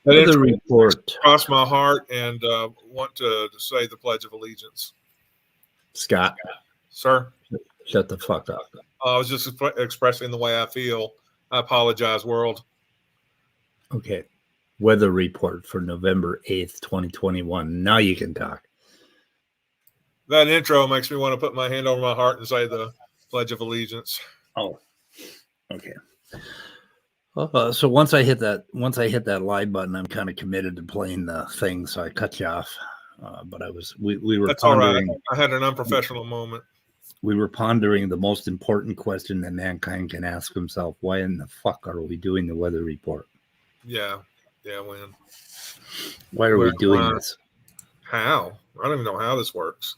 The report crossed my heart and want to say the Pledge of Allegiance. Scott, sir, shut the fuck up. I was just expressing the way I feel. I apologize, world. Okay. Weather report for November 8th, 2021. Now you can talk. That intro makes me want to put my hand over my heart and say the Pledge of Allegiance. Oh, okay. So once I hit that live button, I'm kind of committed to playing the thing. So I cut you off. But we were. That's all right. I had an unprofessional moment. We were pondering the most important question that mankind can ask himself: why in the fuck are we doing the weather report? Yeah, when? Why are we doing this? How? I don't even know how this works.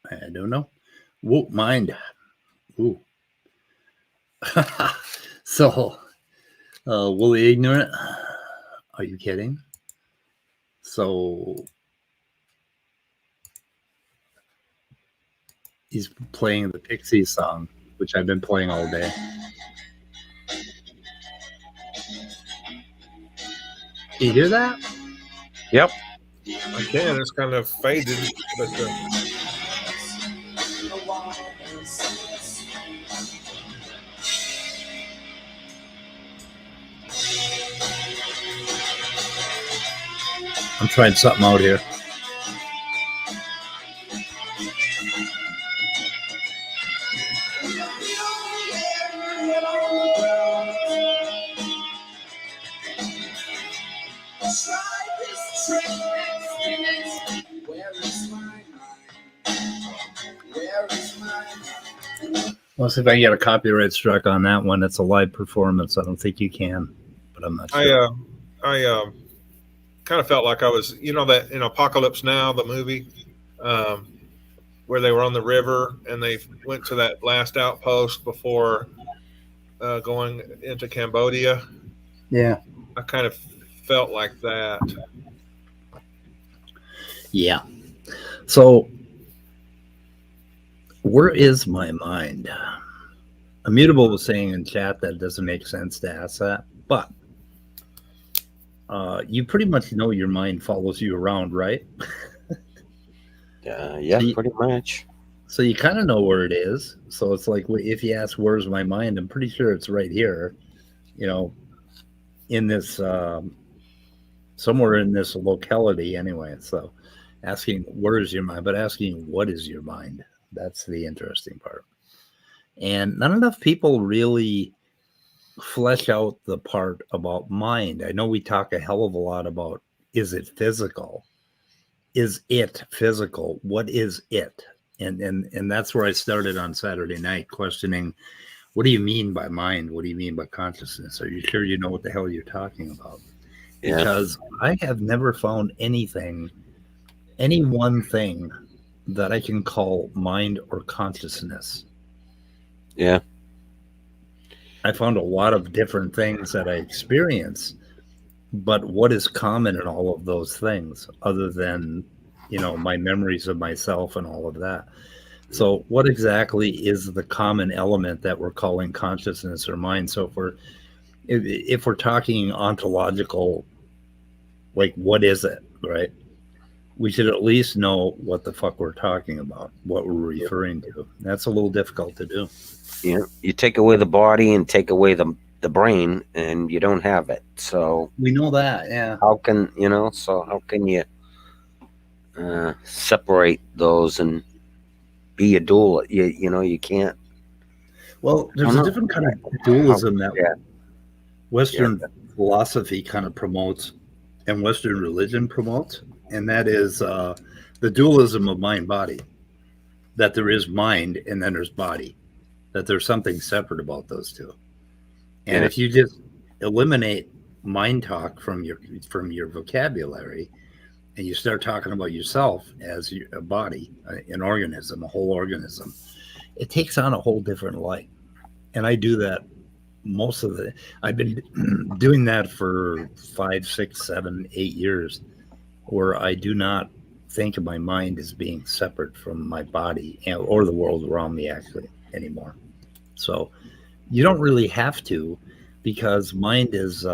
I don't know. Whoa, mind. Ooh. So, Willie Ignorant, are you kidding? So, he's playing the Pixies song, which I've been playing all day. Do you hear that? Yep. I can. It's kind of faded, but I'm trying something out here. Well, see if I can get a copyright strike on that one. It's a live performance. I don't think you can, but I'm not sure. I kind of felt like I was, that in Apocalypse Now, the movie, where they were on the river and they went to that last outpost before going into Cambodia. Yeah. I kind of felt like that. Yeah. So, where is my mind? Immutable was saying in chat that it doesn't make sense to ask that, but you pretty much know your mind follows you around, right? Yeah, pretty much. So you kind of know where it is. So it's like, if you ask, where's my mind? I'm pretty sure it's right here, in this, somewhere in this locality anyway. So asking, where is your mind? But asking, what is your mind? That's the interesting part. And not enough people really flesh out the part about mind. I know we talk a hell of a lot about, is it physical? Is it physical? What is it? And that's where I started on Saturday night, questioning, what do you mean by mind? What do you mean by consciousness? Are you sure you know what the hell you're talking about? Yeah. Because I have never found any one thing that I can call mind or consciousness. Yeah. I found a lot of different things that I experience, but what is common in all of those things other than, my memories of myself and all of that? So what exactly is the common element that we're calling consciousness or mind? So if we're talking ontological, like, what is it, right? We should at least know what the fuck we're talking about, what we're referring to. That's a little difficult to do. Yeah, you take away the body and take away the brain, and you don't have it. So we know that, yeah. How can you separate those and be a dual? You can't. Well, there's a different kind of dualism that Western philosophy kind of promotes, and Western religion promotes, and that is the dualism of mind-body. That there is mind and then there's body. That there's something separate about those two. And Yeah. if you just eliminate mind talk from your vocabulary, and you start talking about yourself as a body, an organism, a whole organism, it takes on a whole different light. And I do that I've been doing that for 5, 6, 7, 8 years, where I do not think of my mind as being separate from my body or the world around me actually anymore. So you don't really have to, because mind is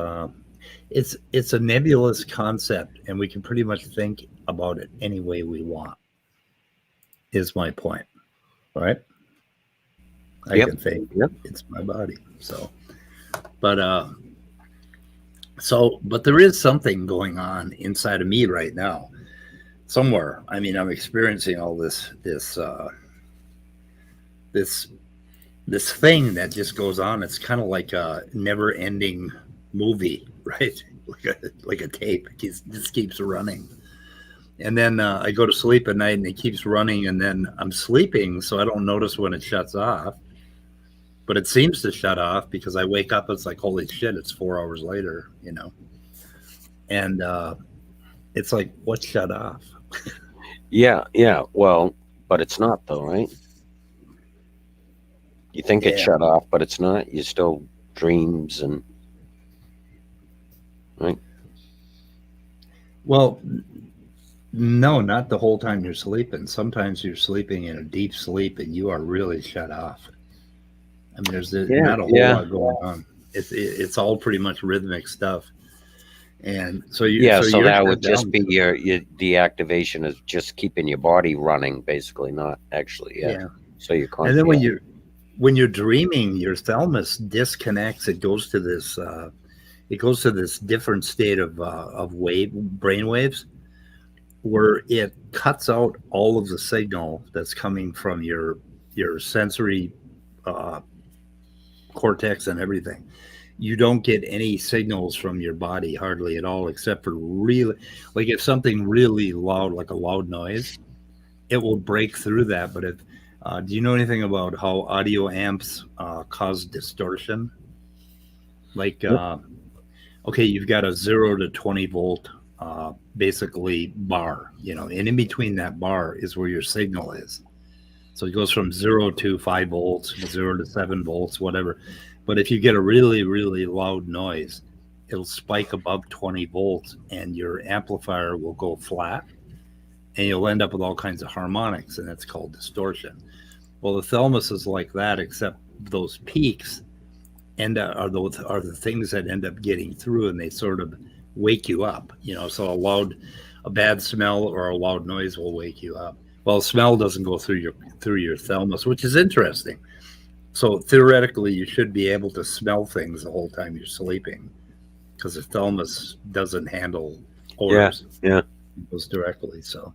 it's a nebulous concept, and we can pretty much think about it any way we want, is my point, right? I Yep. can think Yep. it's my body. But there is something going on inside of me right now somewhere. I mean, I'm experiencing all this thing that just goes on. It's kind of like a never ending movie, right? Like a tape. It just keeps running. And then I go to sleep at night and it keeps running, and then I'm sleeping, so I don't notice when it shuts off. But it seems to shut off because I wake up, it's like, holy shit, it's 4 hours later, And it's like, what shut off? Yeah. Well, but it's not though, right? You think it Yeah. shut off, but it's not. You still dreams and right. Well, no, not the whole time you're sleeping. Sometimes you're sleeping in a deep sleep and you are really shut off. I mean, there's not a whole lot going on. It's all pretty much rhythmic stuff. And so So you're that shut would just down. be your deactivation is just keeping your body running, basically, not actually. Yeah. So you're And then conscious. when you're dreaming, your thalamus disconnects. It goes to this different state of brain waves, where it cuts out all of the signal that's coming from your sensory cortex and everything. You don't get any signals from your body hardly at all, except for really, like if something really loud, like a loud noise, it will break through that. But if do you know anything about how audio amps cause distortion? Like, okay, you've got a 0 to 20 volt basically bar, and in between that bar is where your signal is. So it goes from 0 to 5 volts, 0 to 7 volts, whatever. But if you get a really, really loud noise, it'll spike above 20 volts and your amplifier will go flat and you'll end up with all kinds of harmonics, and that's called distortion. Well, the thalamus is like that, except those peaks are the things that end up getting through, and they sort of wake you up. So a bad smell or a loud noise will wake you up. Well, smell doesn't go through your thalamus, which is interesting. So theoretically, you should be able to smell things the whole time you're sleeping, because the thalamus doesn't handle odors. Yeah. It goes directly. So,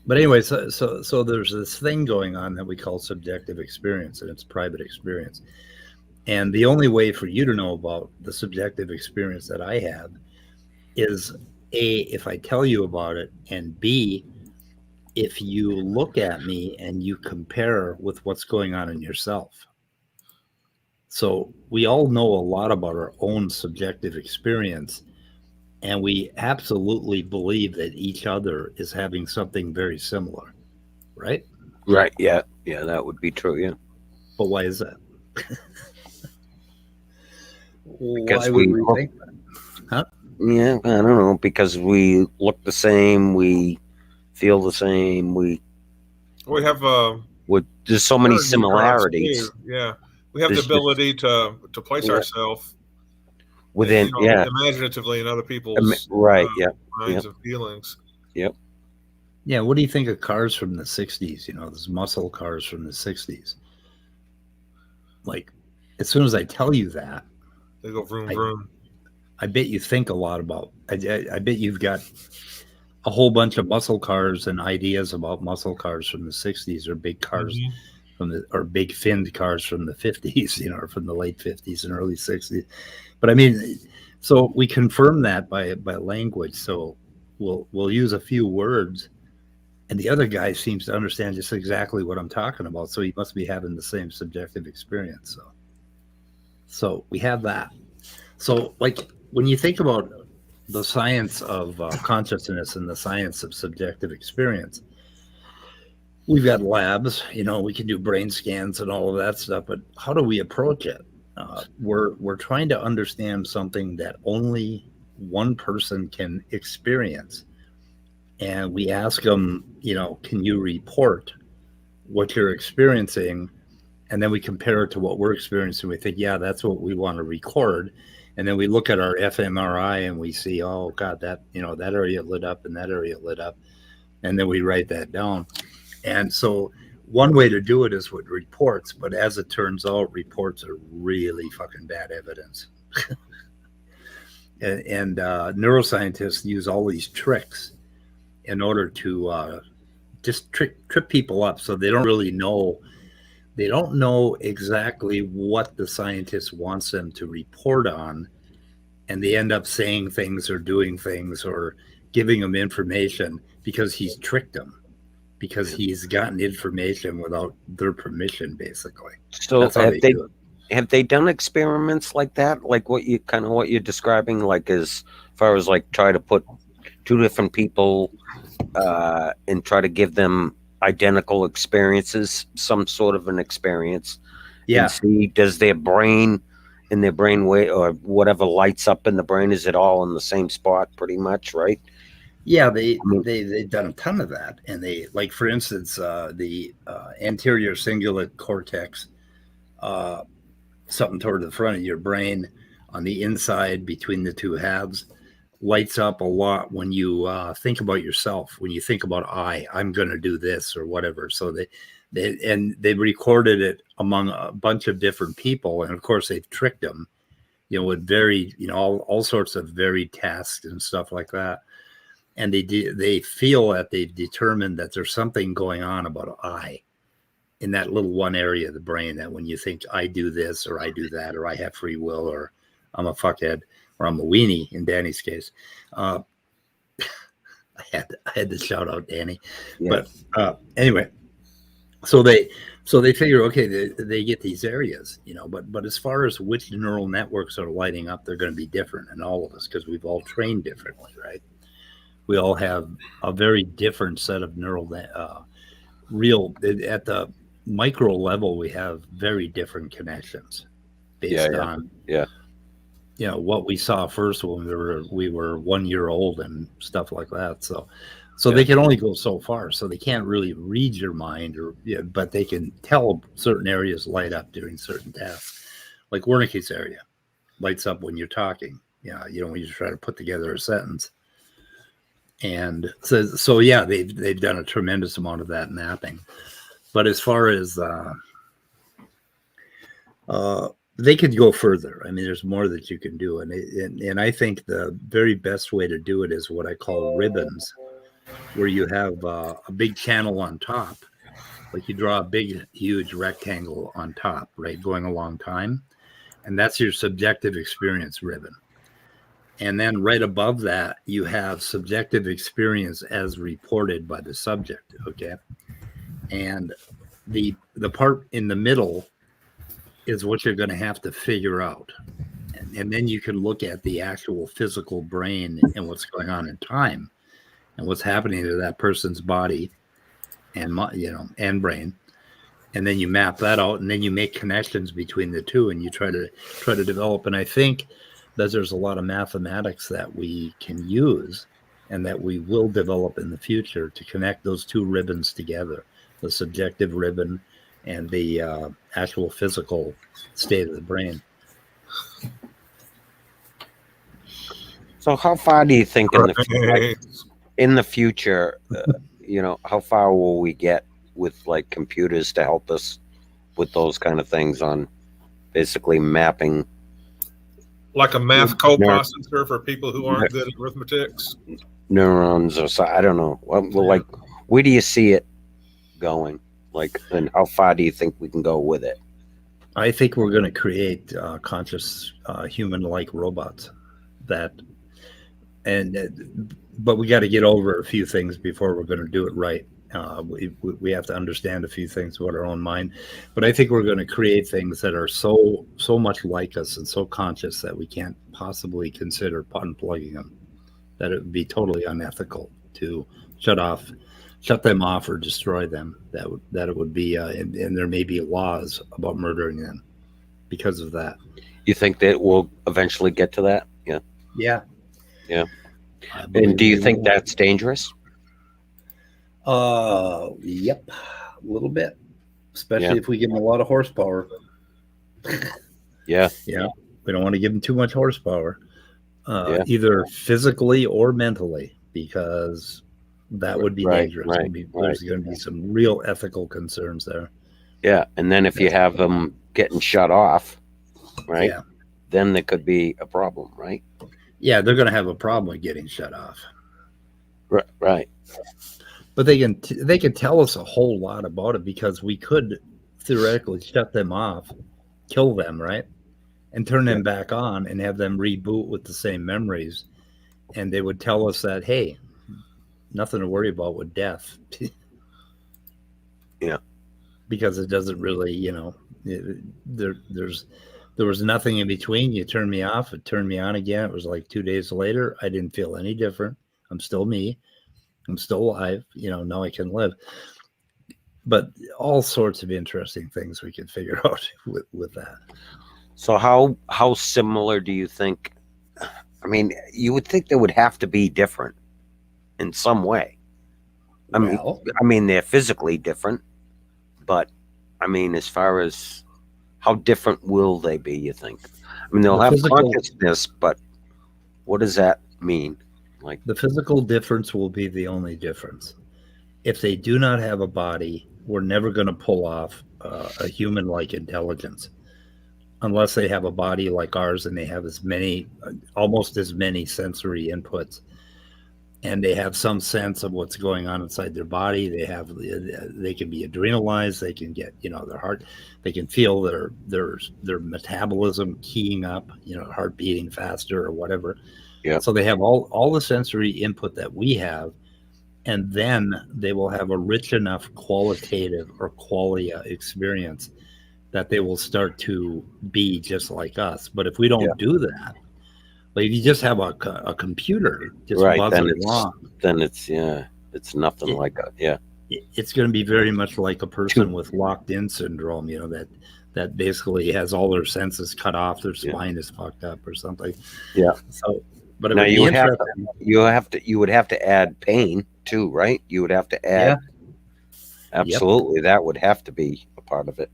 but anyway, so there's this thing going on that we call subjective experience, and it's private experience. And the only way for you to know about the subjective experience that I have is A, if I tell you about it, and B, if you look at me and you compare with what's going on in yourself. So we all know a lot about our own subjective experience, and we absolutely believe that each other is having something very similar, right? Right. Yeah. That would be true. Yeah. But why is that? Because why would we think that? Yeah, I don't know. Because we look the same, we feel the same. We have there's so many nerve neurons, similarities too. Yeah, we have There's the ability to place Yeah. ourselves within. Yeah. imaginatively in other people's Right. Yeah. minds and feelings. Yeah, what do you think of cars from the 60s? Those muscle cars from the 60s. Like, as soon as I tell you that, They go vroom vroom. I bet you think a lot about. I bet you've got a whole bunch of muscle cars and ideas about muscle cars from the 60s, or big cars or big finned cars from the 50s, or from the late 50s and early 60s. But I mean, So we confirm that by language. So we'll use a few words, and the other guy seems to understand just exactly what I'm talking about. So he must be having the same subjective experience. So we have that. So like when you think about the science of consciousness and the science of subjective experience, we've got labs, we can do brain scans and all of that stuff, but how do we approach it? We're trying to understand something that only one person can experience. And we ask them, can you report what you're experiencing? And then we compare it to what we're experiencing. We think, yeah, that's what we want to record. And then we look at our fMRI and we see, oh God, that area lit up and that area lit up. And then we write that down. And so one way to do it is with reports, but as it turns out, reports are really fucking bad evidence. and neuroscientists use all these tricks in order to just trip people up, so they don't really know. They don't know exactly what the scientist wants them to report on, and they end up saying things or doing things or giving them information because he's tricked them, because he's gotten information without their permission, basically. So have they done experiments like that, like what you're describing, like as far as like try to put two different people and try to give them identical experiences, some sort of an experience, and see, does their brain wave or whatever lights up in the brain, is it all in the same spot pretty much, right? Yeah, they've done a ton of that. And they, like, for instance, the anterior cingulate cortex, something toward the front of your brain on the inside between the two halves, lights up a lot when you think about yourself, when you think about I'm going to do this or whatever. So they recorded it among a bunch of different people, and of course they've tricked them, with very, all sorts of varied tasks and stuff like that. And they feel that they've determined that there's something going on about in that little one area of the brain, that when you think I do this or I do that or I have free will or I'm a fuckhead or I'm a weenie in Danny's case. I had to shout out Danny. Yeah. But anyway, so they figure, okay, they get these areas, but as far as which neural networks are lighting up, they're going to be different in all of us because we've all trained differently, right? We all have a very different set of neural at the micro level. We have very different connections based on what we saw first when we were 1 year old and stuff like that. So they can only go so far. So they can't really read your mind, but they can tell certain areas light up during certain tasks. Like Wernicke's area lights up when you're talking. When you try to put together a sentence. And so they've done a tremendous amount of that mapping. But as far as they could go further. I mean, there's more that you can do, and I think the very best way to do it is what I call ribbons, where you have a big channel on top, like you draw a big, huge rectangle on top, right, going a long time, and that's your subjective experience ribbon. And then right above that, you have subjective experience as reported by the subject, okay? And the part in the middle is what you're going to have to figure out. And then you can look at the actual physical brain and what's going on in time and what's happening to that person's body and, and brain. And then you map that out, and then you make connections between the two, and you try to develop. And I think that there's a lot of mathematics that we can use and that we will develop in the future to connect those two ribbons together, the subjective ribbon and the actual physical state of the brain. So how far do you think in the future, how far will we get with like computers to help us with those kind of things on basically mapping? Like a math coprocessor for people who aren't good at arithmetics? Neurons or so, I don't know. Well, like, where do you see it going? Like, and how far do you think we can go with it? I think we're going to create conscious human-like robots. that, and but we got to get over a few things before we're going to do it right. We have to understand a few things about our own mind, but I think we're going to create things that are so much like us and so conscious that we can't possibly consider unplugging them. That it would be totally unethical to shut them off or destroy them. That it would be, and there may be laws about murdering them because of that. You think that we'll eventually get to that? Yeah. Yeah. Yeah. And do you think that's dangerous? Yep, a little bit, especially if we give them a lot of horsepower. Yeah. Yeah. We don't want to give them too much horsepower, either physically or mentally, because that would be dangerous. There's going to be some real ethical concerns there. Yeah. And then if you have them getting shut off, right, then there could be a problem, right? Yeah, they're going to have a problem with getting shut off. Right. But they can tell us a whole lot about it, because we could theoretically shut them off, kill them, right, and turn them back on and have them reboot with the same memories, and they would tell us that, hey, nothing to worry about with death. Yeah, because it doesn't really, there was nothing in between. You turned me off, it turned me on again. It was like 2 days later. I didn't feel any different. I'm still me. I'm still alive. Now I can live. But all sorts of interesting things we could figure out with that. So how similar do you think? I mean, you would think they would have to be different in some way. I mean, they're physically different, but I mean, as far as how different will they be, you think? I mean, they'll have consciousness, but what does that mean? Like, the physical difference will be the only difference. If they do not have a body, we're never going to pull off a human-like intelligence unless they have a body like ours and they have almost as many sensory inputs, and they have some sense of what's going on inside their body. They can be adrenalized. They can get, their heart. They can feel their metabolism keying up, heart beating faster or whatever. Yeah. So they have all the sensory input that we have, and then they will have a rich enough qualitative or qualia experience that they will start to be just like us. But if we don't do that, like if you just have a computer just buzzing along, then it's nothing like that. It's going to be very much like a person with locked-in syndrome. That basically has all their senses cut off. Their spine is fucked up or something. Yeah. So. But now you would have to add pain too, right? You would have to add. Absolutely, that would have to be a part of it.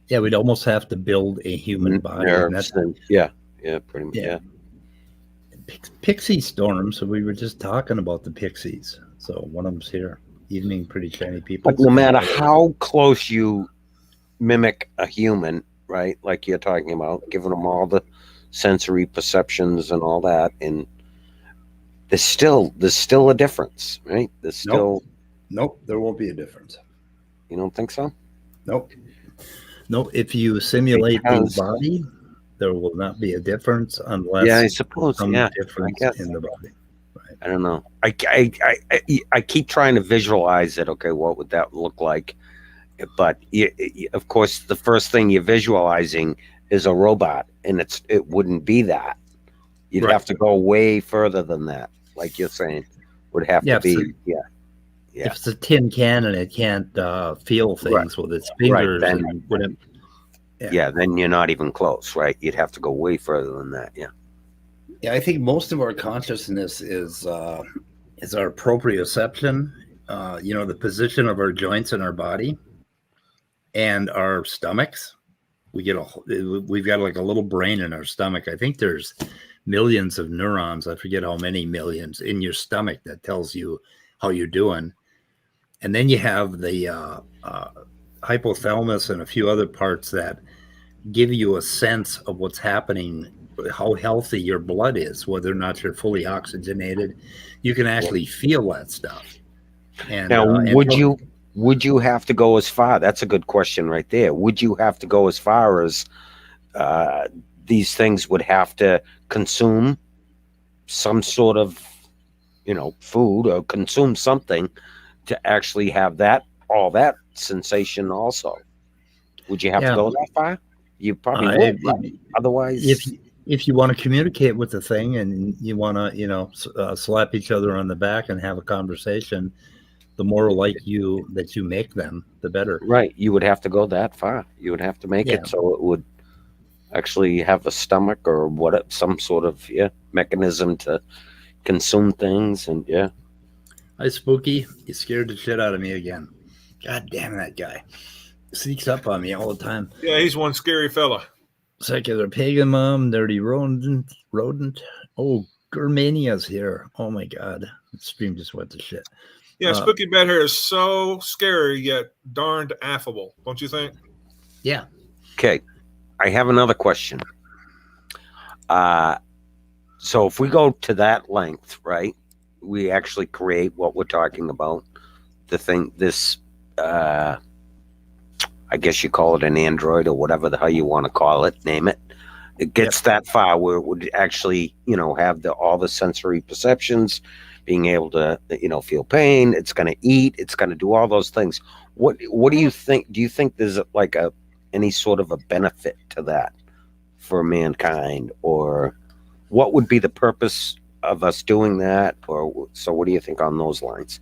Yeah, we'd almost have to build a human body. Pretty much. Yeah. Pixie storm. So we were just talking about the pixies. So one of them's here. Evening, pretty shiny people. But no matter how close you mimic a human, right? Like you're talking about, giving them all the sensory perceptions and all that, and there's still a difference, right? There's still nope, there won't be a difference. You don't think so? Nope. If you simulate the body, there will not be a difference unless I suppose difference in the body. Right. I don't know. I keep trying to visualize it. Okay, what would that look like? But of course, the first thing you're visualizing is a robot, and it wouldn't be that. You'd have to go way further than that, like you're saying. Would have to be If it's a tin can and it can't feel things with its fingers, then then you're not even close, right? You'd have to go way further than that. I think most of our consciousness is our proprioception, the position of our joints in our body and our stomachs. We've got like a little brain in our stomach. I think there's millions of neurons. I forget how many millions in your stomach that tells you how you're doing. And then you have the hypothalamus and a few other parts that give you a sense of what's happening, how healthy your blood is, whether or not you're fully oxygenated. You can actually feel that stuff. And now, would you have to go as far? That's a good question right there. Would you have to go as far as these things would have to consume some sort of, food or consume something to actually have all that sensation also. Would you have to go that far? You probably would, right? Otherwise, if you want to communicate with the thing and you want to slap each other on the back and have a conversation, the more like you that you make them, the better. Right. You would have to go that far. You would have to make it so it would actually have a stomach or some sort of mechanism to consume things. And Hi, Spooky. You scared the shit out of me again. God damn that guy. Sneaks up on me all the time. Yeah, he's one scary fella. Secular pagan mom, dirty rodent. Oh, Germania's here. Oh my god. The stream just went to shit. Yeah, Spooky Bad Hair is so scary yet darned affable, don't you think? Yeah. Okay. I have another question. So if we go to that length, right, we actually create what we're talking about. I guess you call it an android or whatever the hell you want to call it, name it. It gets that far where it would actually, have all the sensory perceptions, being able to, feel pain. It's going to eat. It's going to do all those things. What do you think? Do you think there's like any sort of a benefit to that for mankind, or what would be the purpose of us doing that? Or so what do you think on those lines?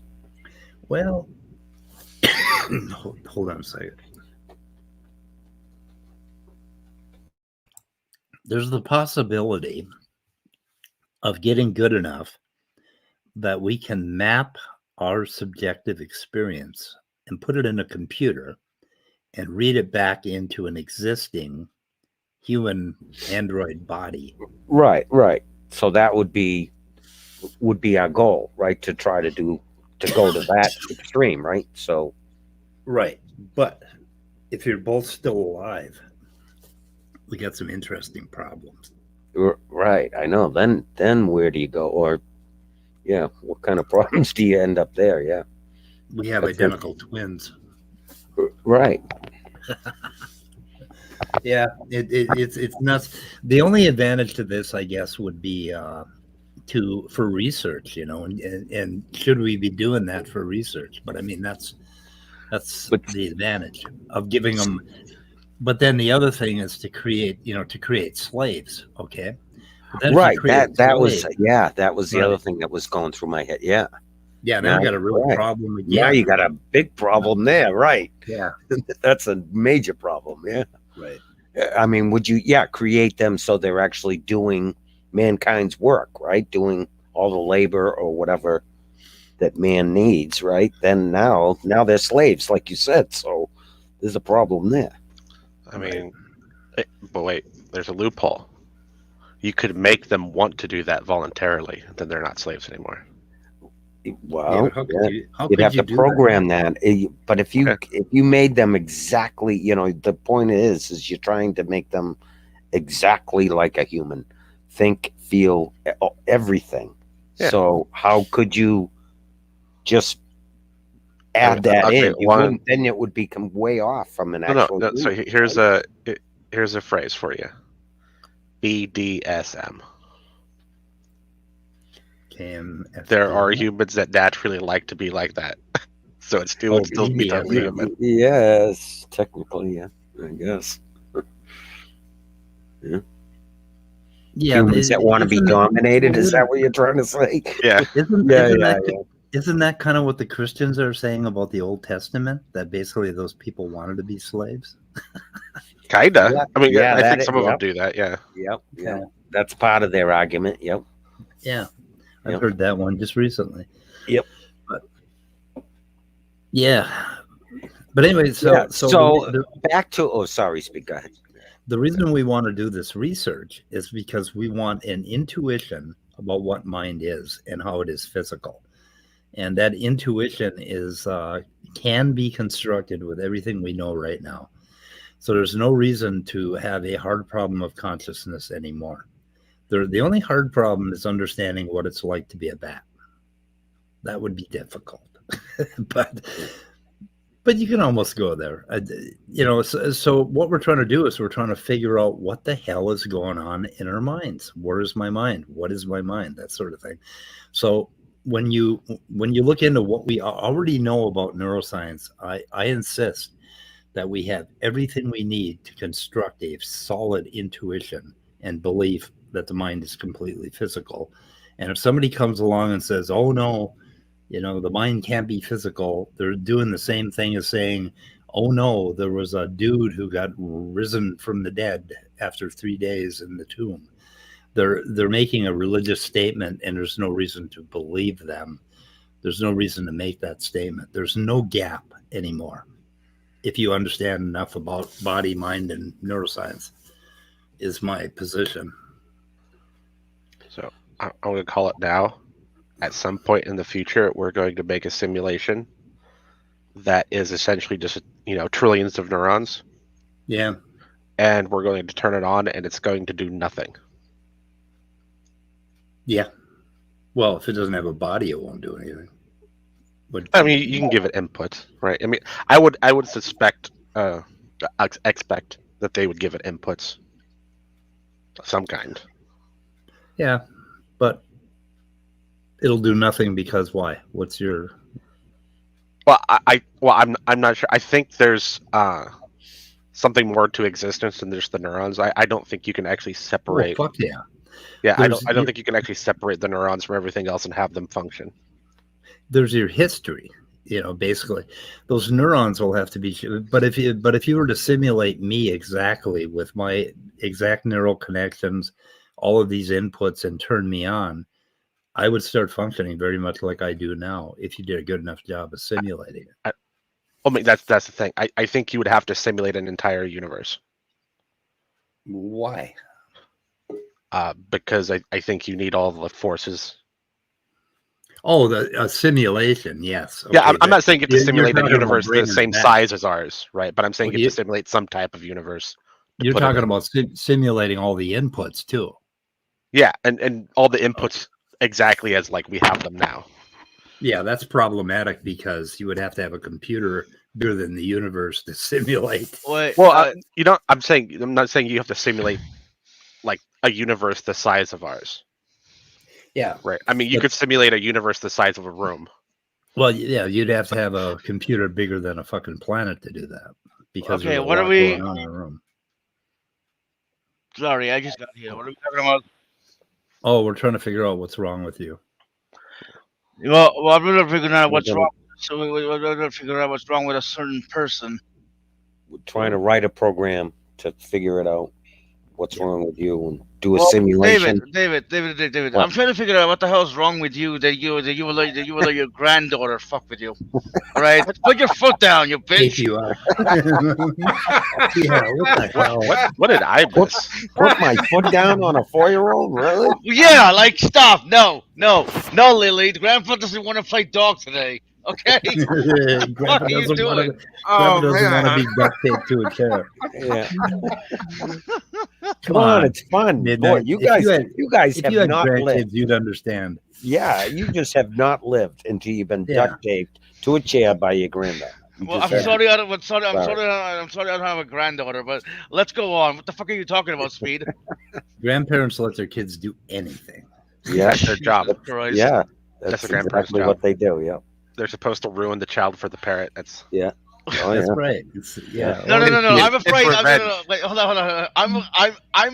Well, hold on a second. There's the possibility of getting good enough that we can map our subjective experience and put it in a computer and read it back into an existing human android body. Right. So that would be our goal, right? To try to go to that extreme, right? So, right. But if you're both still alive, we got some interesting problems. Right. I know. Then where do you go? Or, what kind of problems do you end up there? Yeah. We have identical twins. Right. Yeah, it's nuts. The only advantage to this, I guess, would be for research, and should we be doing that for research? But I mean, that's the advantage of giving them. But then the other thing is to create slaves. Okay. Right. That was the other thing that was going through my head. Yeah. Yeah. Now I got a real problem again. Now you got a big problem there. Right. Yeah. That's a major problem. Yeah. Right. I mean, would you, create them so they're actually doing mankind's work, right? Doing all the labor or whatever that man needs, right? Then now they're slaves, like you said. So there's a problem there. I mean, but wait, there's a loophole. You could make them want to do that voluntarily, then they're not slaves anymore. Well, you'd have to program that. But if you made them exactly, the point is you're trying to make them exactly like a human, think, feel, everything. Yeah. So how could you just add that in? Then it would become way off from an actual. No. So here's a phrase for you. BDSM. There are humans that naturally like to be like that, so it still be a human. Yes, technically, yeah, I guess. Yeah. Humans that want to be dominated. Is that what you're trying to say? Yeah. Isn't that kind of what the Christians are saying about the Old Testament? That basically those people wanted to be slaves. Kinda. Yeah, I mean, I think some of them do that. Yeah. Yep. Yeah. That's part of their argument. Yep. Yeah. I've heard that one just recently. Yep. But anyway, so back to sorry, speak. Go ahead. The reason we want to do this research is because we want an intuition about what mind is and how it is physical, and that intuition can be constructed with everything we know right now. So there's no reason to have a hard problem of consciousness anymore. The only hard problem is understanding what it's like to be a bat. That would be difficult. But But you can almost go there. So what we're trying to do is we're trying to figure out what the hell is going on in our minds. Where is my mind? What is my mind? That sort of thing. So when you look into what we already know about neuroscience, I insist that we have everything we need to construct a solid intuition and belief that the mind is completely physical. And if somebody comes along and says, "Oh no, the mind can't be physical," they're doing the same thing as saying, "Oh no, there was a dude who got risen from the dead after 3 days in the tomb." They're making a religious statement, and there's no reason to believe them. There's no reason to make that statement. There's no gap anymore. If you understand enough about body, mind, and neuroscience, is my position. So I'm going to call it now. At some point in the future, we're going to make a simulation that is essentially just, trillions of neurons, Yeah. and we're going to turn it on, and it's going to do nothing. Yeah. Well, if it doesn't have a body, it won't do anything. But I mean, you can give it input, right? I mean, I would expect that they would give it inputs of some kind. yeah, but it'll do nothing because why? What's your? Well, I'm not sure. I think there's something more to existence than just the neurons. I don't think you can actually separate. Oh, fuck yeah. Yeah, I There's- don't think you can actually separate the neurons from everything else and have them function. There's your history. Basically, those neurons will have to be. But if you were to simulate me exactly with my exact neural connections, all of these inputs, and turn me on, I would start functioning very much like I do now if you did a good enough job of simulating it. I mean, that's the thing. I think you would have to simulate an entire universe. Why? Because I think you need all the forces. Oh, the simulation, yes. Yeah, Okay, I'm not saying you have to you're simulate a talking about universe the bringing same it back. size as ours, right? But I'm saying Well, you have to simulate some type of universe. You're put it talking in. about simulating all the inputs too. Yeah, and all the inputs exactly as like we have them now. Yeah, that's problematic because you would have to have a computer bigger than the universe to simulate. Wait, Well, I'm not saying you have to simulate like a universe the size of ours, Yeah. right? I mean, you But- could simulate a universe the size of a room. Well, yeah, you'd have to have a computer bigger than a fucking planet to do that because Okay, there's a what are lot we- going on in a room. sorry, I just got here. What are we talking about? Oh, we're trying to figure out what's wrong with you. Well, I'm gonna figure out what's We're gonna- wrong. So we're gonna figure out what's wrong with a certain person. We're trying to write a program to figure it out. What's wrong with you and do a Well, simulation. David. What? I'm trying to figure out what the hell's wrong with you that you will let your granddaughter fuck with you. All right, put your foot down, you Take bitch. you out. Yeah, what the hell? What did I miss? Put my foot down on a 4-year-old? Really? Yeah, like stop. No, Lily. The grandpa doesn't want to play dog today. Okay. Grandpa are you doesn't wanna- doing? Grandpa doesn't want to be duct taped to a chair. Yeah. Come Come on, on. it's fun. Boy, Midnight. you If guys, you had- you guys If have you had not lived. grandkids, you'd understand. Yeah, you just have not lived until you've been Yeah. duct taped to a chair by your granddad. You Well, just I'm have- sorry. I'm sorry. Sorry. I'm sorry. I don't have a granddaughter. But let's go on. What the fuck are you talking about, Speed? Grandparents let their kids do anything. Yeah, That's their job. Christ. yeah. That's That's a grandparent's exactly job. what they do. Yeah. They're supposed to ruin the child for the parent. That's Oh yeah. That's right. Yeah. No. It's- I'm afraid. it's revenge. Wait, hold on. I'm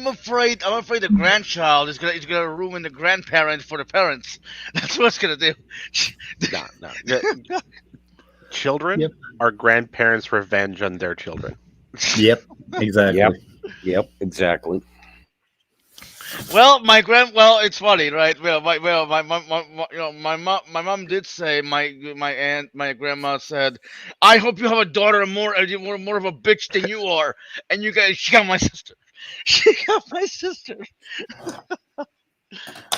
afraid. I'm afraid the grandchild is gonna ruin the grandparent for the parents. That's what it's gonna do. no. The- children Yep. are grandparents' revenge on their children. Yep. Exactly. Yep. Yep. Exactly. Well, it's funny, right? My mom did say my grandma said, "I hope you have a daughter more of a bitch than you are." And she got my sister. She got my sister.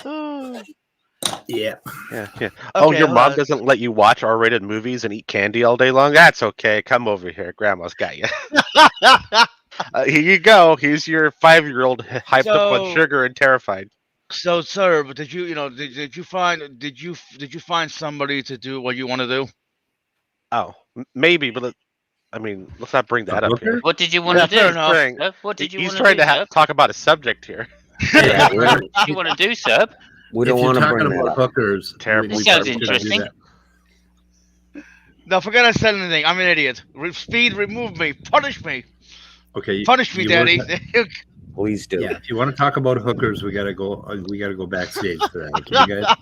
Oh. Yeah. Yeah. Oh, Okay, your hold mom on. doesn't let you watch R-rated movies and eat candy all day long? That's okay. Come over here. Grandma's got you. Here you go. Here's your 5-year-old hyped up on So- sugar and terrified. So, sir, but did you find somebody to do what you want to do? Oh, maybe, but let's not bring that up here. hooker? What did you want Yeah, to fair do? enough. Seb? What did you He's want to trying do, to Seb? talk about a subject here. Yeah, What did you want to do, Seb? We if don't you're want to talking bring that about up. hookers, Terrible. This sounds probably shouldn't do interesting. that. No, forget I said anything. I'm an idiot. Speed, remove me. Punish me. Okay, Punish me, you Daddy. were- Please do. Yeah, if you want to talk about hookers, we gotta go. We gotta go backstage for that. Okay, you guys?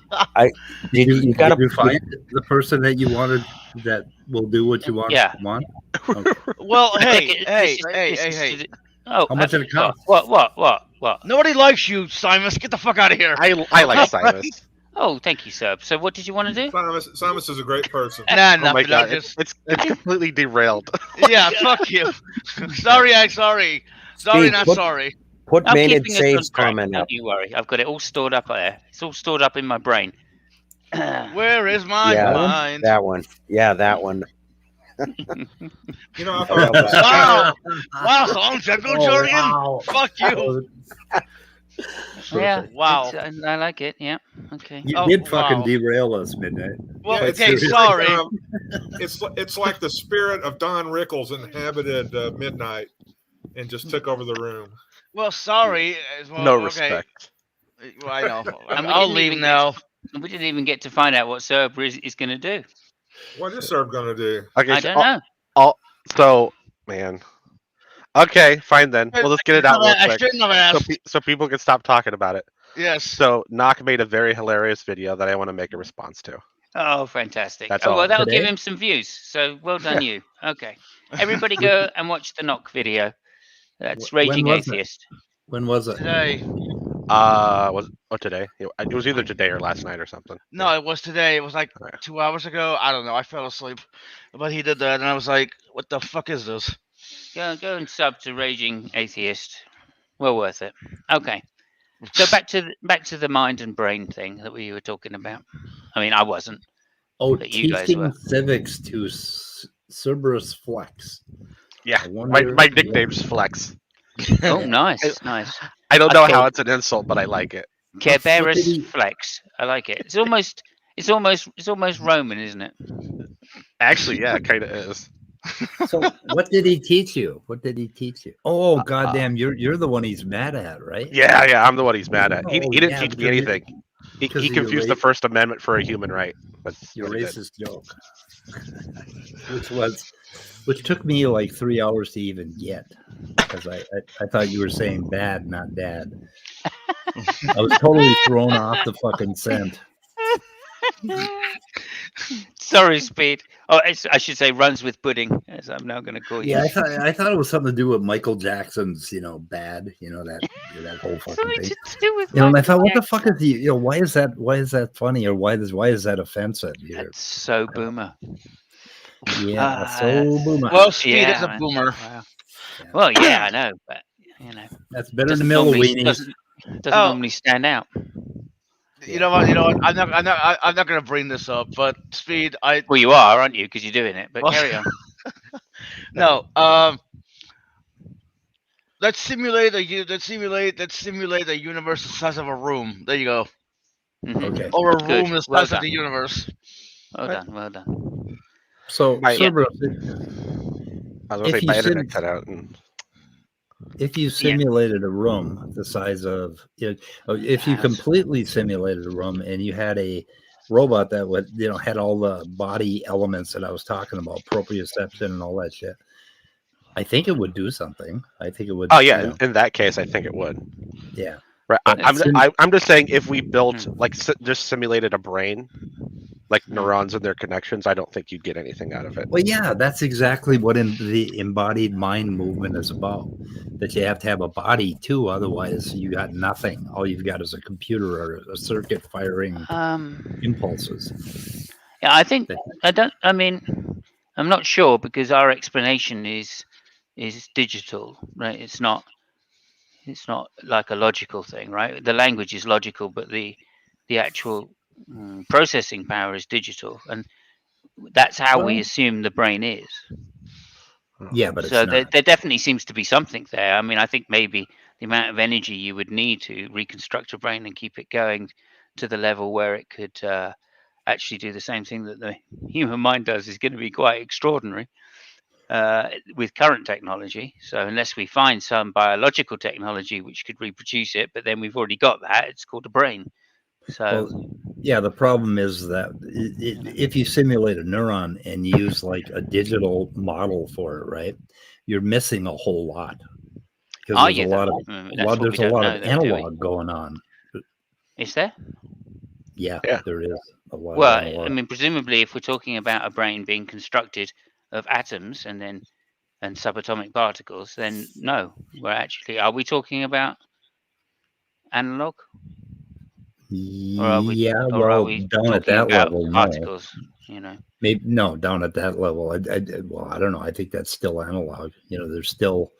You gotta- Did you find the person that you wanted that will do what you want? Yeah. Want? Okay. Well, I hey, think hey, this hey, is hey, to hey. do- Oh, How much did it cost? What? Nobody likes you, Simus. Get the fuck out of here. I like Simus. Oh, thank you, Seb. So, what did you want to do? Simus is a great person. Nah, Oh my nothing. I god, just, it's completely derailed. yeah, fuck you. Sorry, sorry. Sorry, Speed, not what- sorry. Put I'm Maynard keeping us on Saves track. comment Don't up. you worry. I've got it all stored up there. It's all stored up in my brain. Where is my Yeah. mind? That one. Yeah, that one. You know, I Oh, thought Wow, song Jackal Jordan. wow. Fuck you. Yeah. Wow. I like it. Yeah. Okay. You Oh, did fucking wow. derail us, Midnight. Well, Yeah, okay, it's- sorry. it's like the spirit of Don Rickles inhabited Midnight and just took over the room. Well, sorry. Well, No okay. respect. Well, I know. And we I'll didn't leave even now. We didn't even get to find out what Serb is going to do. What is Serb going to do? Okay, I so, don't know. so man. Okay, fine then. We'll just get it out real I quick, shouldn't have so, asked. so people can stop talking about it. Yes. So Knock made a very hilarious video that I want to make a response to. Oh, fantastic. That's Oh, all. well, that'll give Today? him some views. So well done, you. Okay. Everybody go and watch the Knock video. That's When Raging was it? Atheist. When was it? Today. Was today? It was either today or last night or something. No, it was today. It was like Okay. 2 hours ago. I don't know. I fell asleep. But he did that, and I was like, what the fuck is this? Go and sub to Raging Atheist. Well worth it. Okay. So back to the mind and brain thing that we were talking about. I mean, I wasn't. Oh, But you guys teaching were. civics to Cerberus Flex. Yeah, I my wonder- nickname's Flex. Oh, nice, nice. I don't know Okay. how it's an insult, but I like it. Kerberos he- Flex. I like it. It's almost Roman, isn't it? Actually, yeah, it kind of is. So, what did he teach you? What did he teach you? Oh, goddamn! You're the one he's mad at, right? Yeah, I'm the one he's mad at. He Oh, didn't yeah, teach me because you- anything. He because of your confused the race. First Amendment for a human right. That's Your what he did. racist joke, which took me like 3 hours to even get, because I thought you were saying bad, not dad. I was totally thrown off the fucking scent. Sorry, Speed. Oh, I should say runs with pudding, as I'm now going to call you. Yeah, I thought it was something to do with Michael Jackson's, bad, that whole fucking Something thing. to do with And I Michael thought, what the Jackson. fuck is he? Why is that funny, or why is that offensive? That's so boomer. Yeah, so boomer. Well, Speed Yeah, is a man. boomer. Wow. Well, yeah, I know, but That's better doesn't than normally, Milloweenie. doesn't Oh. normally stand out. You know what? I'm not gonna bring this up, but Speed, Well, you are, aren't you? Because you're doing it. But Well- carry on. no. Let's simulate a universe the size of a room. There you go. Mhm. Okay. Or a Good. room the Well size of done. the universe. Well done. Well done. So, Right. Cerberus, I was If gonna say you my internet sim- cut out. And if you simulated a room the size of, if you Yes. completely simulated a room and you had a robot that would, had all the body elements that I was talking about, proprioception and all that shit, I think it would do something. I think it would. oh yeah, in that case, I think it would. Yeah. Right. It's- I'm just saying if we built just simulated a brain, like neurons and their connections, I don't think you'd get anything out of it. Well, yeah, that's exactly what the embodied mind movement is about. That you have to have a body too, otherwise you got nothing. All you've got is a computer or a circuit firing impulses. Yeah, I think I mean, I'm not sure because our explanation is digital, right? It's not like a logical thing, right? The language is logical, but the actual processing power is digital, and that's how we Well- assume the brain is. Yeah, but it's So not. there definitely seems to be something there. I mean, I think maybe the amount of energy you would need to reconstruct a brain and keep it going to the level where it could actually do the same thing that the human mind does is going to be quite extraordinary with current technology. So unless we find some biological technology which could reproduce it, but then we've already got that, it's called a brain. So Well, yeah, the problem is that if you simulate a neuron and use like a digital model for it, right, you're missing a whole lot because are there's you? a lot of there's a lot of analog going on. Is there? Yeah, Yeah. there is a lot of Well, analog. I mean, presumably, if we're talking about a brain being constructed of atoms and subatomic particles, then no, are we talking about analog, or are we Yeah, well, down at talking that about level, no. particles? You know, Maybe no, down at that level. Well, I don't know. I think that's still analog. You know, there's still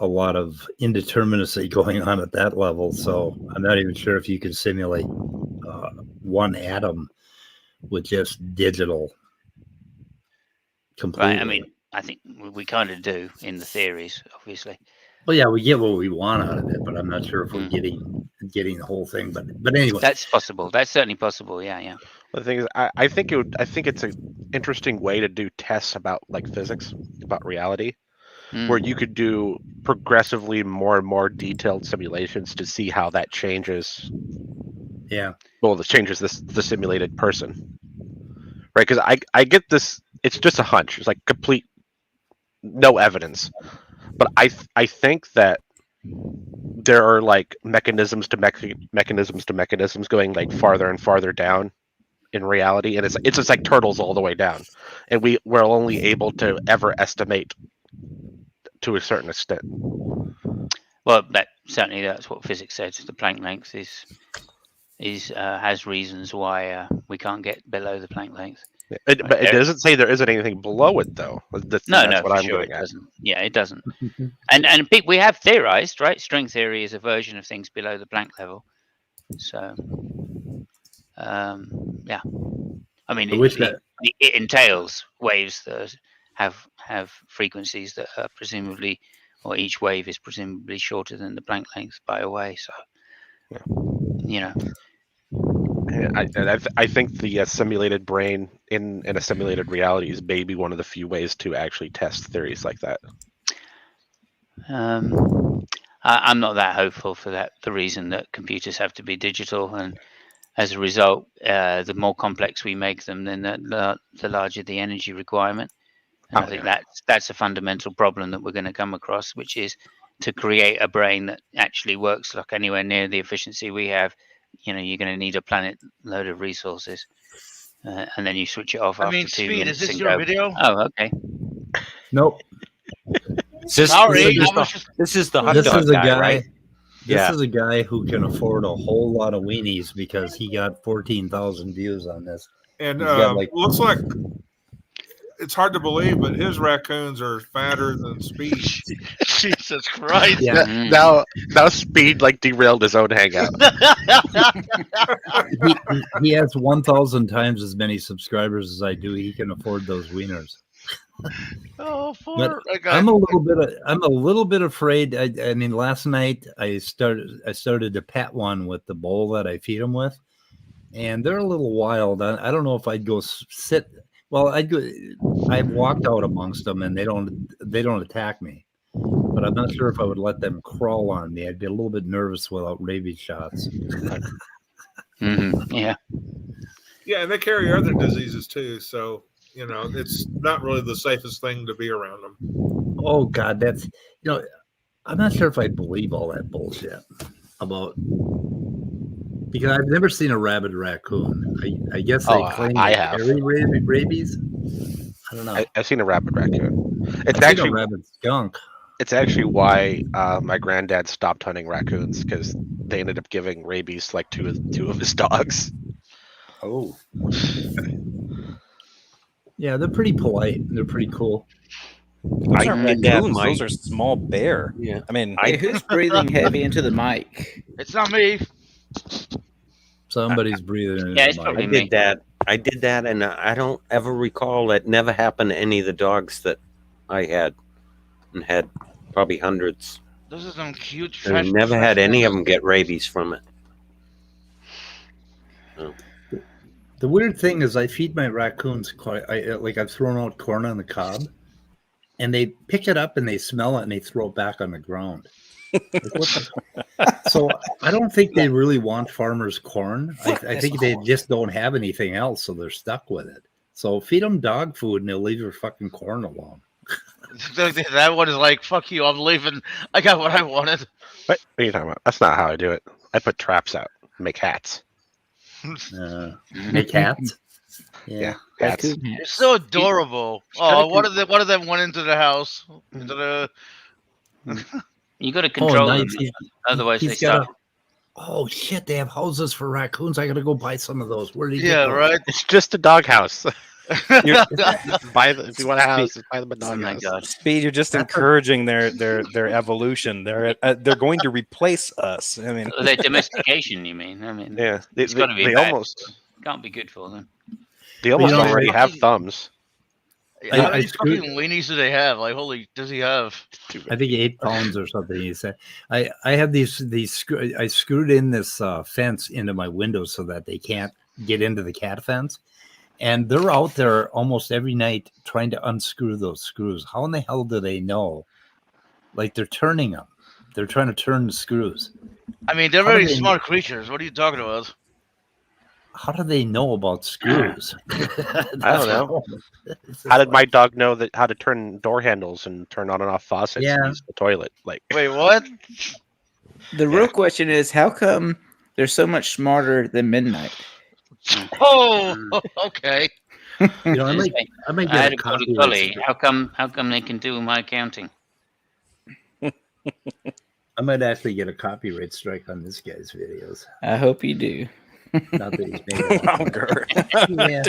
a lot of indeterminacy going on at that level. So I'm not even sure if you can simulate one atom with just digital completely. right? I mean, I think we kind of do in the theories, obviously. Well, yeah, we get what we want out of it, but I'm not sure if we're getting the whole thing. But anyway, That's possible. That's certainly possible. Yeah, yeah. The thing is, I think it's an interesting way to do tests about like physics, about reality, where you could do progressively more and more detailed simulations to see how that changes. yeah. Well, this changes the simulated person, right? Because I get this. It's just a hunch. It's like complete no evidence, but I think that there are like mechanisms to mechanisms going like farther and farther down in reality, and it's just like turtles all the way down, and we're only able to ever estimate to a certain extent. Well, that's what physics says. The Planck length has reasons why we can't get below the Planck length. But it doesn't say there isn't anything below it, though. That's what I'm sure getting it at. doesn't. Yeah, it doesn't. and we have theorized, right? String theory is a version of things below the Planck level. So, yeah. I mean, it entails waves that have frequencies that are presumably, or each wave is presumably shorter than the Planck length by a way. So, you know. I think the simulated brain in a simulated reality is maybe one of the few ways to actually test theories like that. I'm not that hopeful for that. The reason that computers have to be digital, and as a result, the more complex we make them, then the larger the energy requirement. And I think that's a fundamental problem that we're going to come across, which is to create a brain that actually works like anywhere near the efficiency we have. You know, you're going to need a planet load of resources, and then you switch it off after 2 Speed, minutes. is this your video? Oh, okay. Nope. Sorry, This is the hot This dog is a guy, right? This is a guy who can afford a whole lot of weenies because he got 14,000 views on this. And He's got, like- looks like it's hard to believe, but his raccoons are fatter than Speed. Jesus Christ. Yeah. Now Speed like derailed his own hangout. He has 1,000 times as many subscribers as I do. He can afford those wieners. Oh, But I'm a little bit afraid. I mean, last night I started to pet one with the bowl that I feed them with, and they're a little wild. I don't know if I'd go sit. Well, I've walked out amongst them, and they don't attack me. But I'm not sure if I would let them crawl on me. I'd be a little bit nervous without rabies shots. Yeah. Yeah, and they carry other diseases too. So, you know, it's not really the safest thing to be around them. Oh God, that's I'm not sure if I believe all that bullshit about, because I've never seen a rabid raccoon. I guess they claim I they have. carry rabies. I don't know. I've seen a rabid raccoon. I've It's seen actually a rabid skunk. It's actually why my granddad stopped hunting raccoons, because they ended up giving rabies to like two of his dogs. Oh. Yeah, they're pretty polite. They're pretty cool. I did that, Raccoons, Mike. those are small bear. Yeah. I mean, Hey, who's breathing heavy into the mic? It's not me. Somebody's breathing in Yeah, the it's mic. probably I me. did that. I did that, and I don't ever recall that never happened to any of the dogs that I had, and had probably hundreds. Those are some cute And I never had any of them get rabies from it. The weird thing is, I feed my raccoons I've thrown out corn on the cob, and they pick it up and they smell it and they throw it back on the ground. So I don't think they really want farmers' corn. I think they just don't have anything else, so they're stuck with it. So feed them dog food and they'll leave your fucking corn alone. That one is like, fuck you, I'm leaving. I got what I wanted. What are you talking about? That's not how I do it. I put traps out, make hats. Make hats. Yeah, hats. It's so adorable. Oh, one of them went into the house. Into the. You got to control them, otherwise they he's got start. Oh shit! They have houses for raccoons. I gotta go buy some of those. Where do you? Yeah, right. It's just a doghouse. If you want a house, buy them a Oh my doghouse. god! Speed, you're just encouraging their evolution. They're going to replace us. I mean, Their domestication, you mean? I mean, Yeah, it's got to be they bad. almost Can't be good for them. already have thumbs. How I many screwed- fucking weenies do they have? Like, holy, does he have? I think 8 pounds or something. He said. I have these I screwed in this fence into my window so that they can't get into the cat fence, and they're out there almost every night trying to unscrew those screws. How in the hell do they know? Like they're turning them. They're trying to turn the screws. I mean, they're How do very they- smart creatures. What are you talking about? How do they know about screws? I don't know. How did my dog know that how to turn door handles and turn on and off faucets Yeah. and use the toilet? Like, Wait, what? The real question is, how come they're so much smarter than Midnight? Oh, okay. You know, I might I had get a a border copy. collie. How come they can do my accounting? I might actually get a copyright strike on this guy's videos. I hope you do. Not that he's made wow, Gert. Yeah.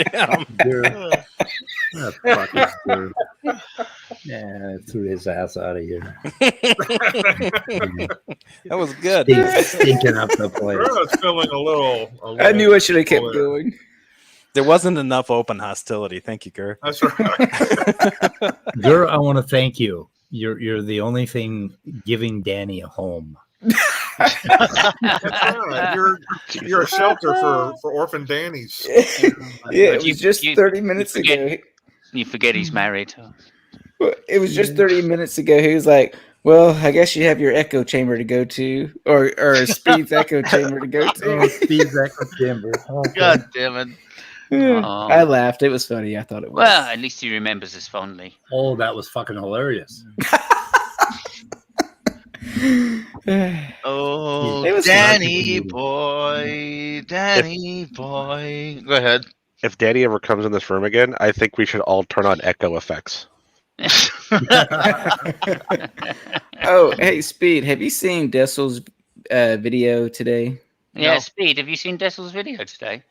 Damn. Fucking screw. Yeah, I threw his ass out of here. That was good. Stinking up the place. I was feeling a little. I knew I should have kept Boy. going. There wasn't enough open hostility. Thank you, Gert. That's right. Girl, I want to thank you. You're the only thing giving Danny a home. That's right. You're a shelter for orphan Dannies. Yeah, it You- was just you- 30 minutes forget- ago. You forget he's married. It was just 30 minutes ago. He was like, "Well, I guess you have your echo chamber to go to, or Speed's echo chamber to go Oh, to." Steve's echo chamber. Okay. God damn it. Oh. I laughed. It was funny. I thought it was. Well, at least he remembers us fondly. Oh, that was fucking hilarious. Oh, It was Danny fun. boy, Danny boy. Go ahead. if Danny ever comes in this room again, I think we should all turn on echo effects. Oh, hey, Speed. Have you seen Dessel's video today? Yeah, No. Speed, have you seen Dessel's video today?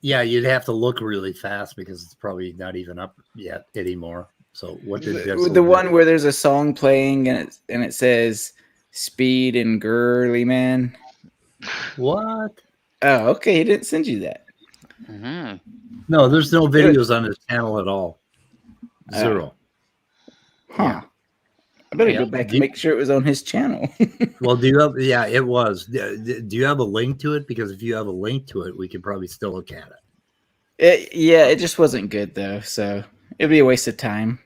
Yeah, you'd have to look really fast because it's probably not even up yet anymore. So what did The one where there's a song playing and it says Speed and Girly Man. What? Oh, okay. He didn't send you that. Hmm. No, there's no videos on his channel at all. Zero. Huh. I better Yeah. go back and make sure it was on his channel. Well, do you have? Yeah, it was. Do you have a link to it? Because if you have a link to it, we could probably still look at it. It just wasn't good though, so it'd be a waste of time.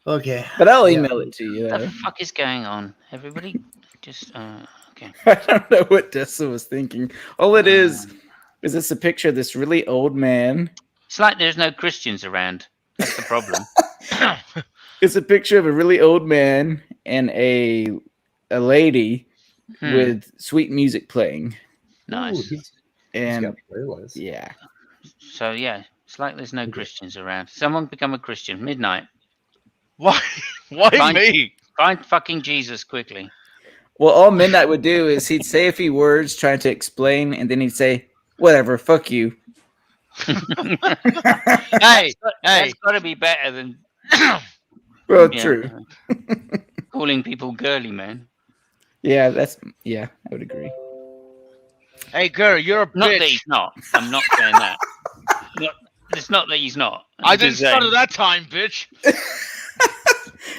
Okay. But I'll Yeah. email it to you. What Though. the fuck is going on? Everybody just okay. I don't know what Dessa was thinking. All it is it's a picture of this really old man. It's like there's no Christians around. That's the problem. It's a picture of a really old man and a lady Hmm. with sweet music playing. Nice. Ooh, he's And got playlists. yeah. So yeah, it's like there's no Christians around. Someone become a Christian. Midnight. Why? Why Fine. me? Find fucking Jesus quickly. Well, all Midnight would do is he'd say a few words trying to explain, and then he'd say, "Whatever, fuck you." Hey, That's got to be better than Well, yeah, true. calling people girly, man. Yeah, I would agree. hey, girl, you're a Not that bitch. he's not. I'm not saying that. It's not that he's not. I I'm didn't just saying. stutter that time, bitch.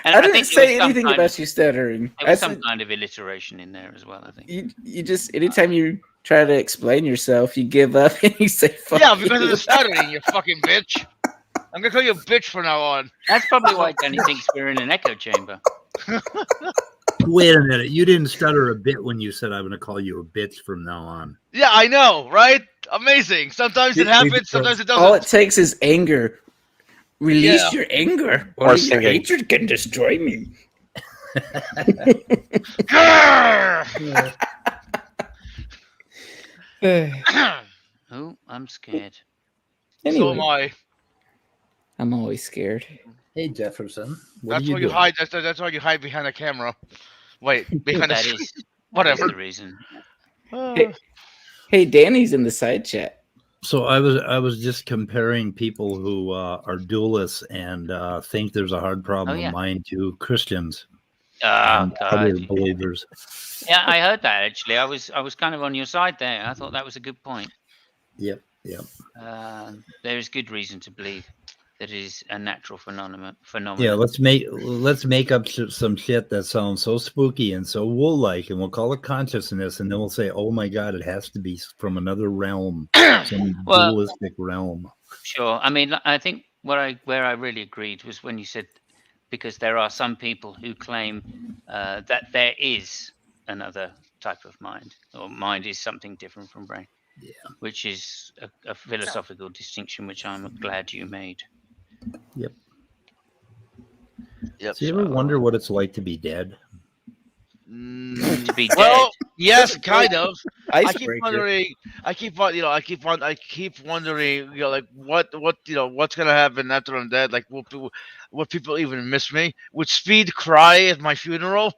And I didn't think say there was some anything kind about you stuttering. There I was some said kind of alliteration in there as well. I think. you just anytime you try to explain yourself, you give up and you say fuck Yeah, because of you. the stuttering, you fucking bitch. I'm gonna call you a bitch from now on. That's probably why Danny thinks we're in an echo chamber. Wait a minute. You didn't stutter a bit when you said I'm going to call you a bitch from now on. Yeah, I know, right? Amazing. Sometimes it happens, sometimes it All it doesn't. takes is anger. Release Yeah. your anger, Or or your singing. hatred can destroy me. Grrr! Oh, I'm scared. So am I. I'm always scared. Hey, Jefferson. What That's are you why you doing? hide. That's why you hide behind the camera. Wait, behind the That screen. is Whatever. the reason. Hey, Danny's in the side chat. So I was just comparing people who are dualists and think there's a hard problem Oh, yeah. of mind to Christians Oh and other God. believers. Yeah, I heard that actually. I was kind of on your side there. I thought that was a good point. Yep. There is good reason to believe that it is a natural phenomenon. Yeah, let's make up some shit that sounds so spooky and so wool-like, and we'll call it consciousness, and then we'll say, "Oh my God, it has to be from another realm, some Well- dualistic realm." Sure. I mean, I think where I really agreed was when you said, because there are some people who claim that there is another type of mind, or mind is something different from brain. Yeah. Which is a philosophical distinction, which I'm glad you made. Yep. Yep. Do you ever wonder what it's like to be dead? To be Well, dead. yes, kind of. I keep Icebreaker. wondering. I keep wondering. Like what's gonna happen after I'm dead? Like, will people even miss me? Would Speed cry at my funeral?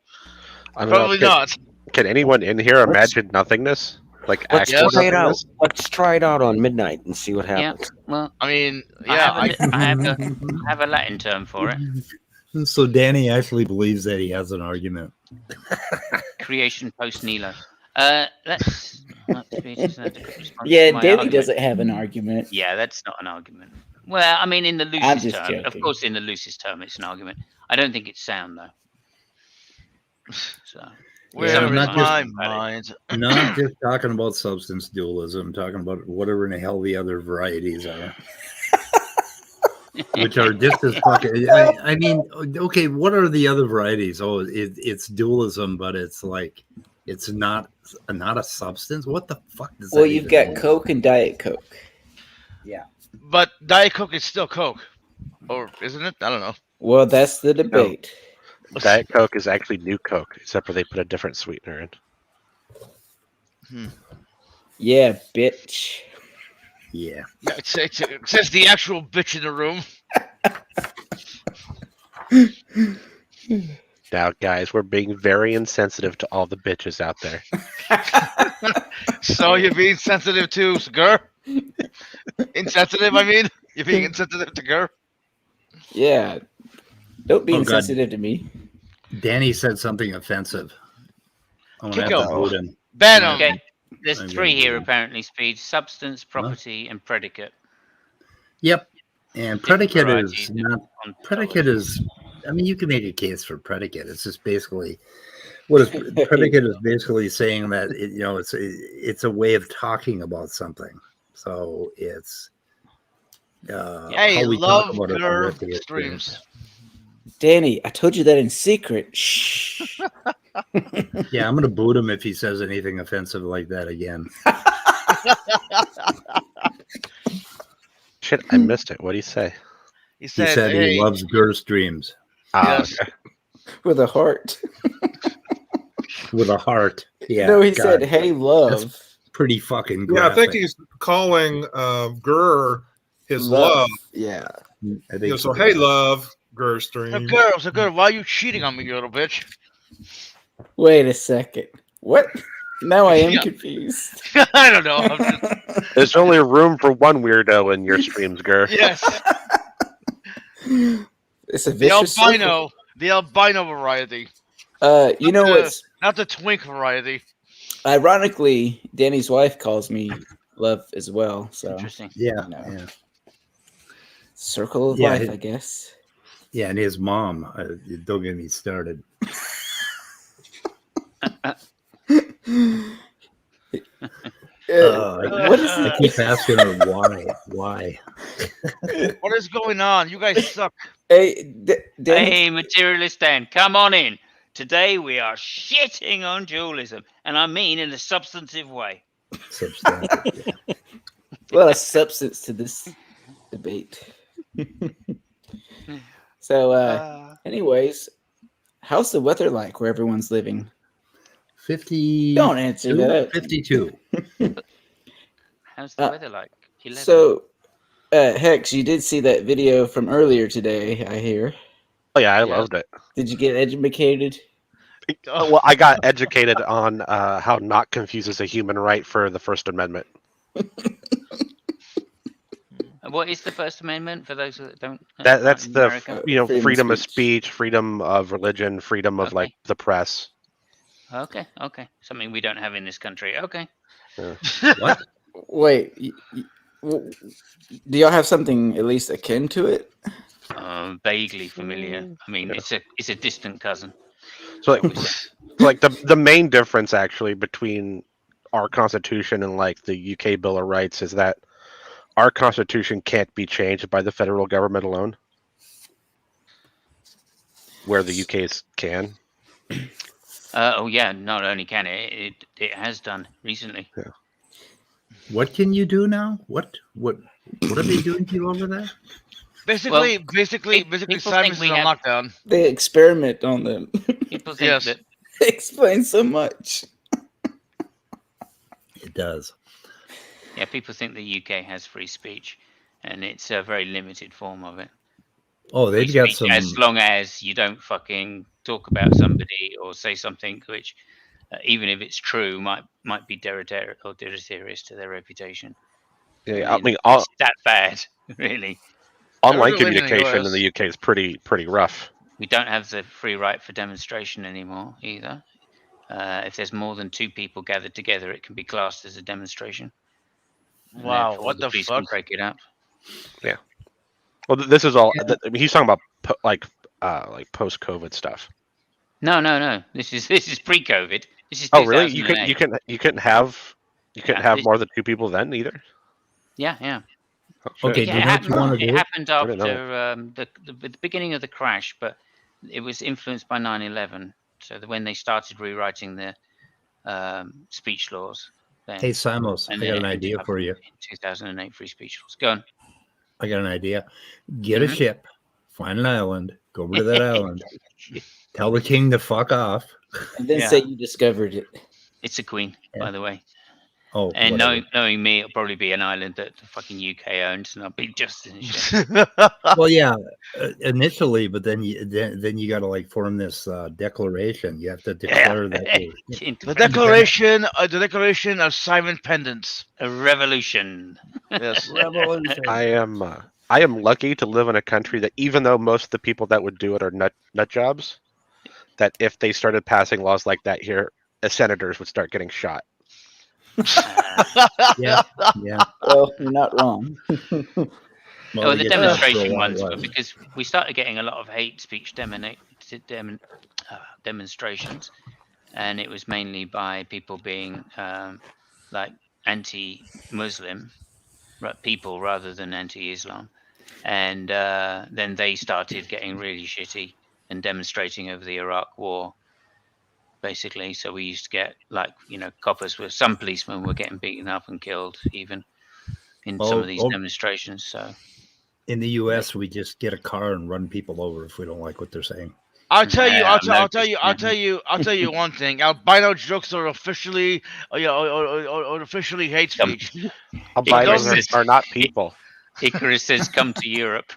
I don't know, Probably not. Can anyone in here imagine nothingness? Like Let's actual try it out. nothingness? Let's try it out on midnight and see what Yeah. happens. Well, I mean, I yeah. have a Latin term for it. So Danny actually believes that he has an argument. Creation post nihilo. Let's. Yeah, Danny doesn't have an argument. Yeah, that's not an argument. Well, I mean, in the I'm loosest just term, of joking. course, in the loosest term, it's an argument. I don't think it's sound though. So Where I'm is not my just- mind? Not just talking about substance dualism, talking about whatever in the hell the other varieties are, which are just as fucking. I mean, okay, what are the other varieties? Oh, it's dualism, but it's like it's not a substance. What the fuck does that? Well, you've even got mean? Coke and Diet Coke. But Diet Coke is still Coke, or isn't it? I don't know. Well, that's the debate. Diet Coke is actually New Coke, except for they put a different sweetener in. Yeah, bitch. Yeah. Yeah, it says the actual bitch in the room. Now, guys, we're being very insensitive to all the bitches out there. So you're being sensitive to Gur? Insensitive, I mean? You're being insensitive to Gur? Yeah. Don't be Oh, God. insensitive to me. Danny said something offensive. I'm gonna Kick have to him. boot him. Ban him. Okay, there's I'm three gonna here do it. apparently: speed, substance, property, and predicate. Yep. And predicate is varieties not. On Predicate is. I mean, you can make a case for predicate. It's just basically what is predicate is basically saying that it's a way of talking about something. So it's. Hey, how we love talk about it Gur directly is streams. Danny, I told you that in secret. Shh. Yeah, I'm gonna boot him if he says anything offensive like that again. Shit, I missed it. What do you say? He He said, said hey, he loves Gur streams Ah, Yes. okay. With a heart. with a heart. Yeah. no, he God, said, hey, love. pretty fucking Yeah, graphic. I think he's calling Gur his love. Yeah. I think So hey, love Gur So stream. Gur, why are you cheating on me, you little bitch? Wait a second. What? Now I am Yeah. confused. I don't know. I'm just- There's only room for one weirdo in your streams, Gur. yes. It's a The vicious albino. The albino variety. circle. You know Not the- what's Not the twink variety. ironically, Danny's wife calls me love as well. So Interesting. Yeah, No. yeah, circle of Yeah, life, it- I guess. yeah. And his mom. Don't get me started. What is I keep asking her why. Why? What is going on? You guys suck. Hey, Danny, Hey, materialist Dan, come on in. Today we are shitting on dualism, and I mean in a substantive way. Substantive. a lot of substance to this debate. So, anyways, how's the weather like where everyone's living? 50. Don't answer that. 52. How's the weather like? 11. So, Hex, you did see that video from earlier today, I hear. Oh yeah, I Yeah. loved it. Did you get educated? Well, I got educated on how not confuse is a human right for the First Amendment. What is the First Amendment for those that don't? That's aren't the American? freedom of speech, freedom of religion, freedom of Okay. like the press. Okay, something we don't have in this country. Okay. What? Wait, do y'all have something at least akin to it? Vaguely familiar. I mean, it's a distant cousin. So shall like, we say. like the main difference actually between our Constitution and like the UK Bill of Rights is that our Constitution can't be changed by the federal government alone, where the UK's can. Oh yeah, not only can it has done recently. What can you do now? What are they doing to you over there? Basically, Well, basically, people think Cyprus we is on have- lockdown. They experiment on them. People think Yes. that Explain so much. It does. yeah, people think the UK has free speech, and it's a very limited form of it. Oh, Free they've got speech, some. as long as you don't fucking talk about somebody or say something which, even if it's true, might be deleterious to their reputation. Yeah, I mean, it's that bad, really. online They're living in the communication in US. the UK is pretty rough. We don't have the free right for demonstration anymore either. If there's more than 2 people gathered together, it can be classed as a demonstration. And Wow, therefore what the police can fuck? break it up. Well, this is all. I mean, he's talking about like post-COVID stuff. No. This is pre-COVID. This is Oh, really? 2008. You couldn't have Yeah, more than 2 people then either. Yeah. Oh, shit. Okay, Yeah, do what you want to it do. happened I didn't after the beginning of the crash, but it was influenced by 9/11. So when they started rewriting the speech laws, then, Hey, Simos, and I got then an it idea ended up for you. in 2008 free speech laws. Go on. I got an idea. Get a ship, find an island, go over to that island, tell the king to fuck off. And then Yeah. say you discovered it. It's a queen, by the way. Oh, And whatever. knowing me, it'll probably be an island that the fucking UK owns, and I'll be just in shit. Well, yeah, initially, but then you got to like form this declaration. You have to declare that. The Declaration of Simon Pendants. A revolution. Yes. I am lucky to live in a country that even though most of the people that would do it are nut jobs, that if they started passing laws like that here, as senators would start getting shot. Yeah. Well, you're not wrong. Well, Oh, the I guess that's demonstration what it ones, was. but because we started getting a lot of hate speech demonstrations, and it was mainly by people being like anti-Muslim people rather than anti-Islam, and then they started getting really shitty and demonstrating over the Iraq War, basically. So we used to get coppers with some policemen were getting beaten up and killed even in some of these demonstrations. So. In the U.S., we just get a car and run people over if we don't like what they're saying. I'll tell you one thing. Albino jokes are officially, officially hate speech. Albinos are not people. Icarus says, "Come to Europe."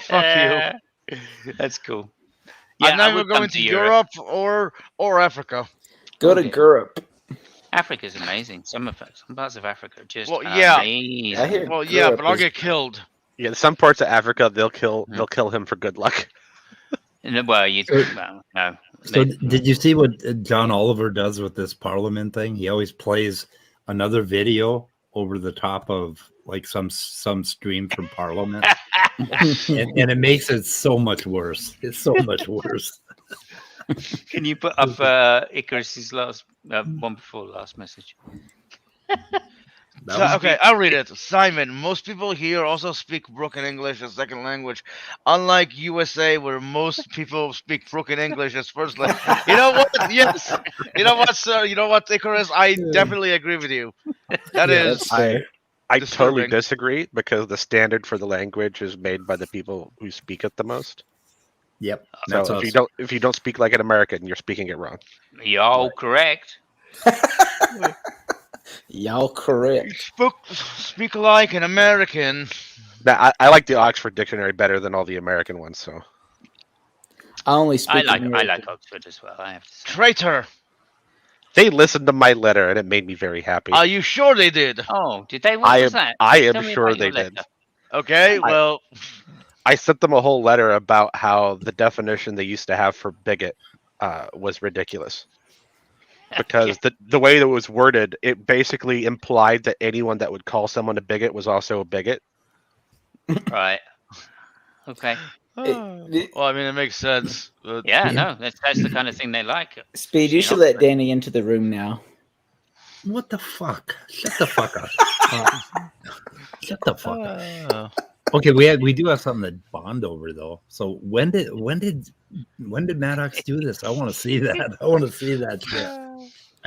Fuck you. That's cool. I'm I never would come going to Europe or Africa. Go to Okay. Europe. Africa's amazing. Some parts of Africa are just yeah. amazing. I hear Well, yeah, Europe but I'll is- get killed. Yeah, some parts of Africa they'll kill him for good luck. Well, no. So, did you see what John Oliver does with this Parliament thing? He always plays another video over the top of like some stream from Parliament, and it makes it so much worse. It's so much worse. Can you put up Icarus's last one before last message? That was Okay, I'll read it. Simon, most people here also speak broken English as second language, unlike USA, where most people speak broken English as first language. You know what? Yes. You know what, sir? You know what, Icarus? I definitely agree with you. That Yeah, is. That's fair. I totally Disturbing. disagree because the standard for the language is made by the people who speak it the most. Yep. So That's if you don't speak like an American, you're speaking it wrong. You're all correct. Y'all correct. Speak like an American. Now, I like the Oxford Dictionary better than all the American ones. So I only speak. I like American. Oxford as well. I have to say. Traitor. they listened to my letter, and it made me very happy. Are you sure they did? Oh, did they? What I was am. that? I Tell am me sure about they your did. letter. Okay, well, I sent them a whole letter about how the definition they used to have for bigot was ridiculous. Because the way that it was worded, it basically implied that anyone that would call someone a bigot was also a bigot. Right. Okay. well, I mean, it makes sense. But Yeah, no, that's the kind of thing they like. Speed, you should let Danny into the room now. What the fuck? Shut the fuck up. Shut the fuck up. Okay, we do have something to bond over though. So when did Maddox do this? I want to see that. I want to see that shit.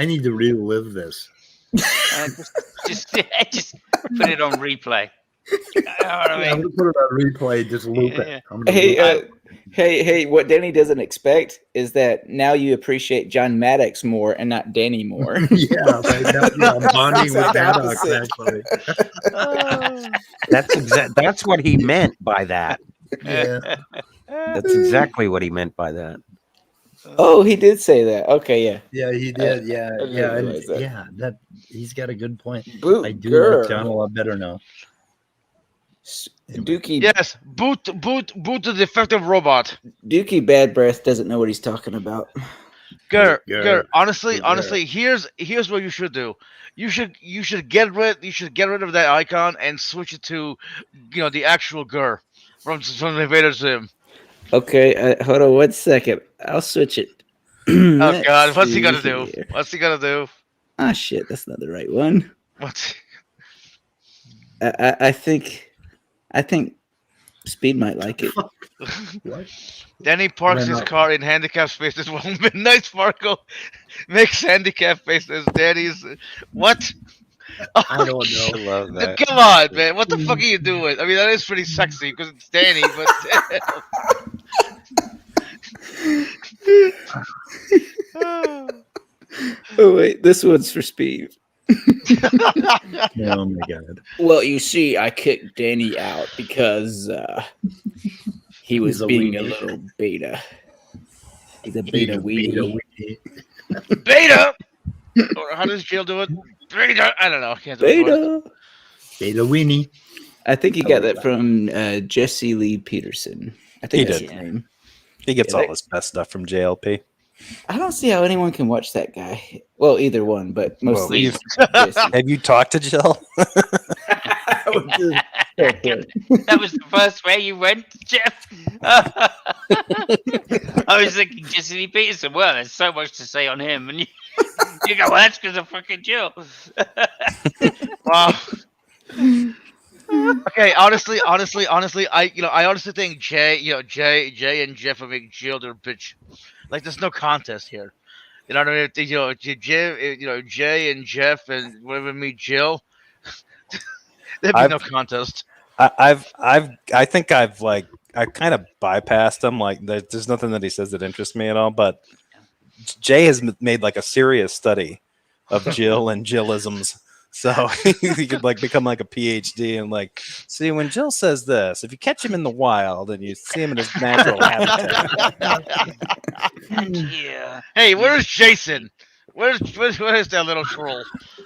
I need to relive this. Just put it on replay. You know what I I'm mean? gonna put it on replay. Just loop Yeah. it. I'm gonna Hey, loop hey! What Danny doesn't expect is that now you appreciate John Maddox more and not Danny more. it. Yeah, I'm bonding with Exact Maddox opposite. actually. That's what he meant by that. Yeah. That's exactly what he meant by that. Oh, he did say that. Okay, yeah. Yeah, he did. Yeah, I didn't yeah, and, realize that. yeah. That he's got a good point. Boot I do girl. like John a lot better now. Dookie, yes, boot the defective robot. Dookie Bad Breath doesn't know what he's talking about. Gur, honestly, Gur. here's what you should do. You should get rid of that icon and switch it to, the actual Gur from Invader Zim. Okay, hold on 1 second. I'll switch it. Oh God, what's he gonna do? What's he gonna do? Ah, shit, that's not the right one. What's I think Speed might like it. Danny parks Why his not? car in handicap spaces while Midnight Sparkle makes handicap faces. Danny's what? I don't know. I love that. Come on, man. What the fuck are you doing? I mean, that is pretty sexy because it's Danny, but Oh wait, this one's for Speed. Oh my god. Well, you see, I kicked Danny out because he was He's a being a weenie. little beta. He's a beta weenie. Beta. Or how does Jill do it? Beta. I don't know. I can't do it. Beta. Beta weenie. I think he got that from Jesse Lee Peterson. I think He that's did. his name. He gets Yeah, all his best stuff from JLP. I don't see how anyone can watch that guy. Well, either one, but mostly you've- Jesse. Have you talked to Jill? That was the first way you went, Jeff. I was thinking Jesse Lee Peterson. Well, there's so much to say on him, and you go, well, that's because of fucking Jill. Wow. Okay, honestly, I honestly think Jay and Jeff will make Jill their bitch. Like, there's no contest here. You know what I mean? Jay and Jeff and whatever meet Jill, there'd be no contest. I think I've I kind of bypassed him. Like, there's nothing that he says that interests me at all. But Jay has made like a serious study of Jill and Jillisms. So he could become like a PhD and see when Jill says this, if you catch him in the wild and you see him in his natural habitat. Yeah. Hey, where's Jason? Where's that little troll?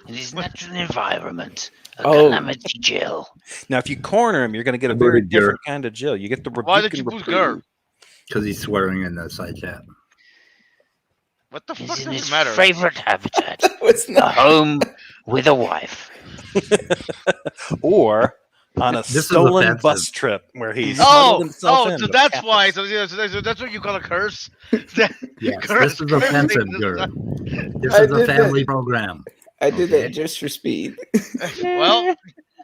In his natural environment. A Oh. calamity Jill. Now, if you corner him, you're going to get a I very booted different kind of Jill. You get the rebuke. Why did you and boot reprove. Gur? Because he's swearing in the side chat. What the fuck He's does in it his matter? favorite habitat. It's A not. home with a wife. Or on a This is stolen offensive. bus trip where he's Oh, himself in so with that's captains. why. So that's what you call a curse. Yes, Curse- this is offensive, cursing girl. is This I is a did family program. I did Okay. that just for speed. Well,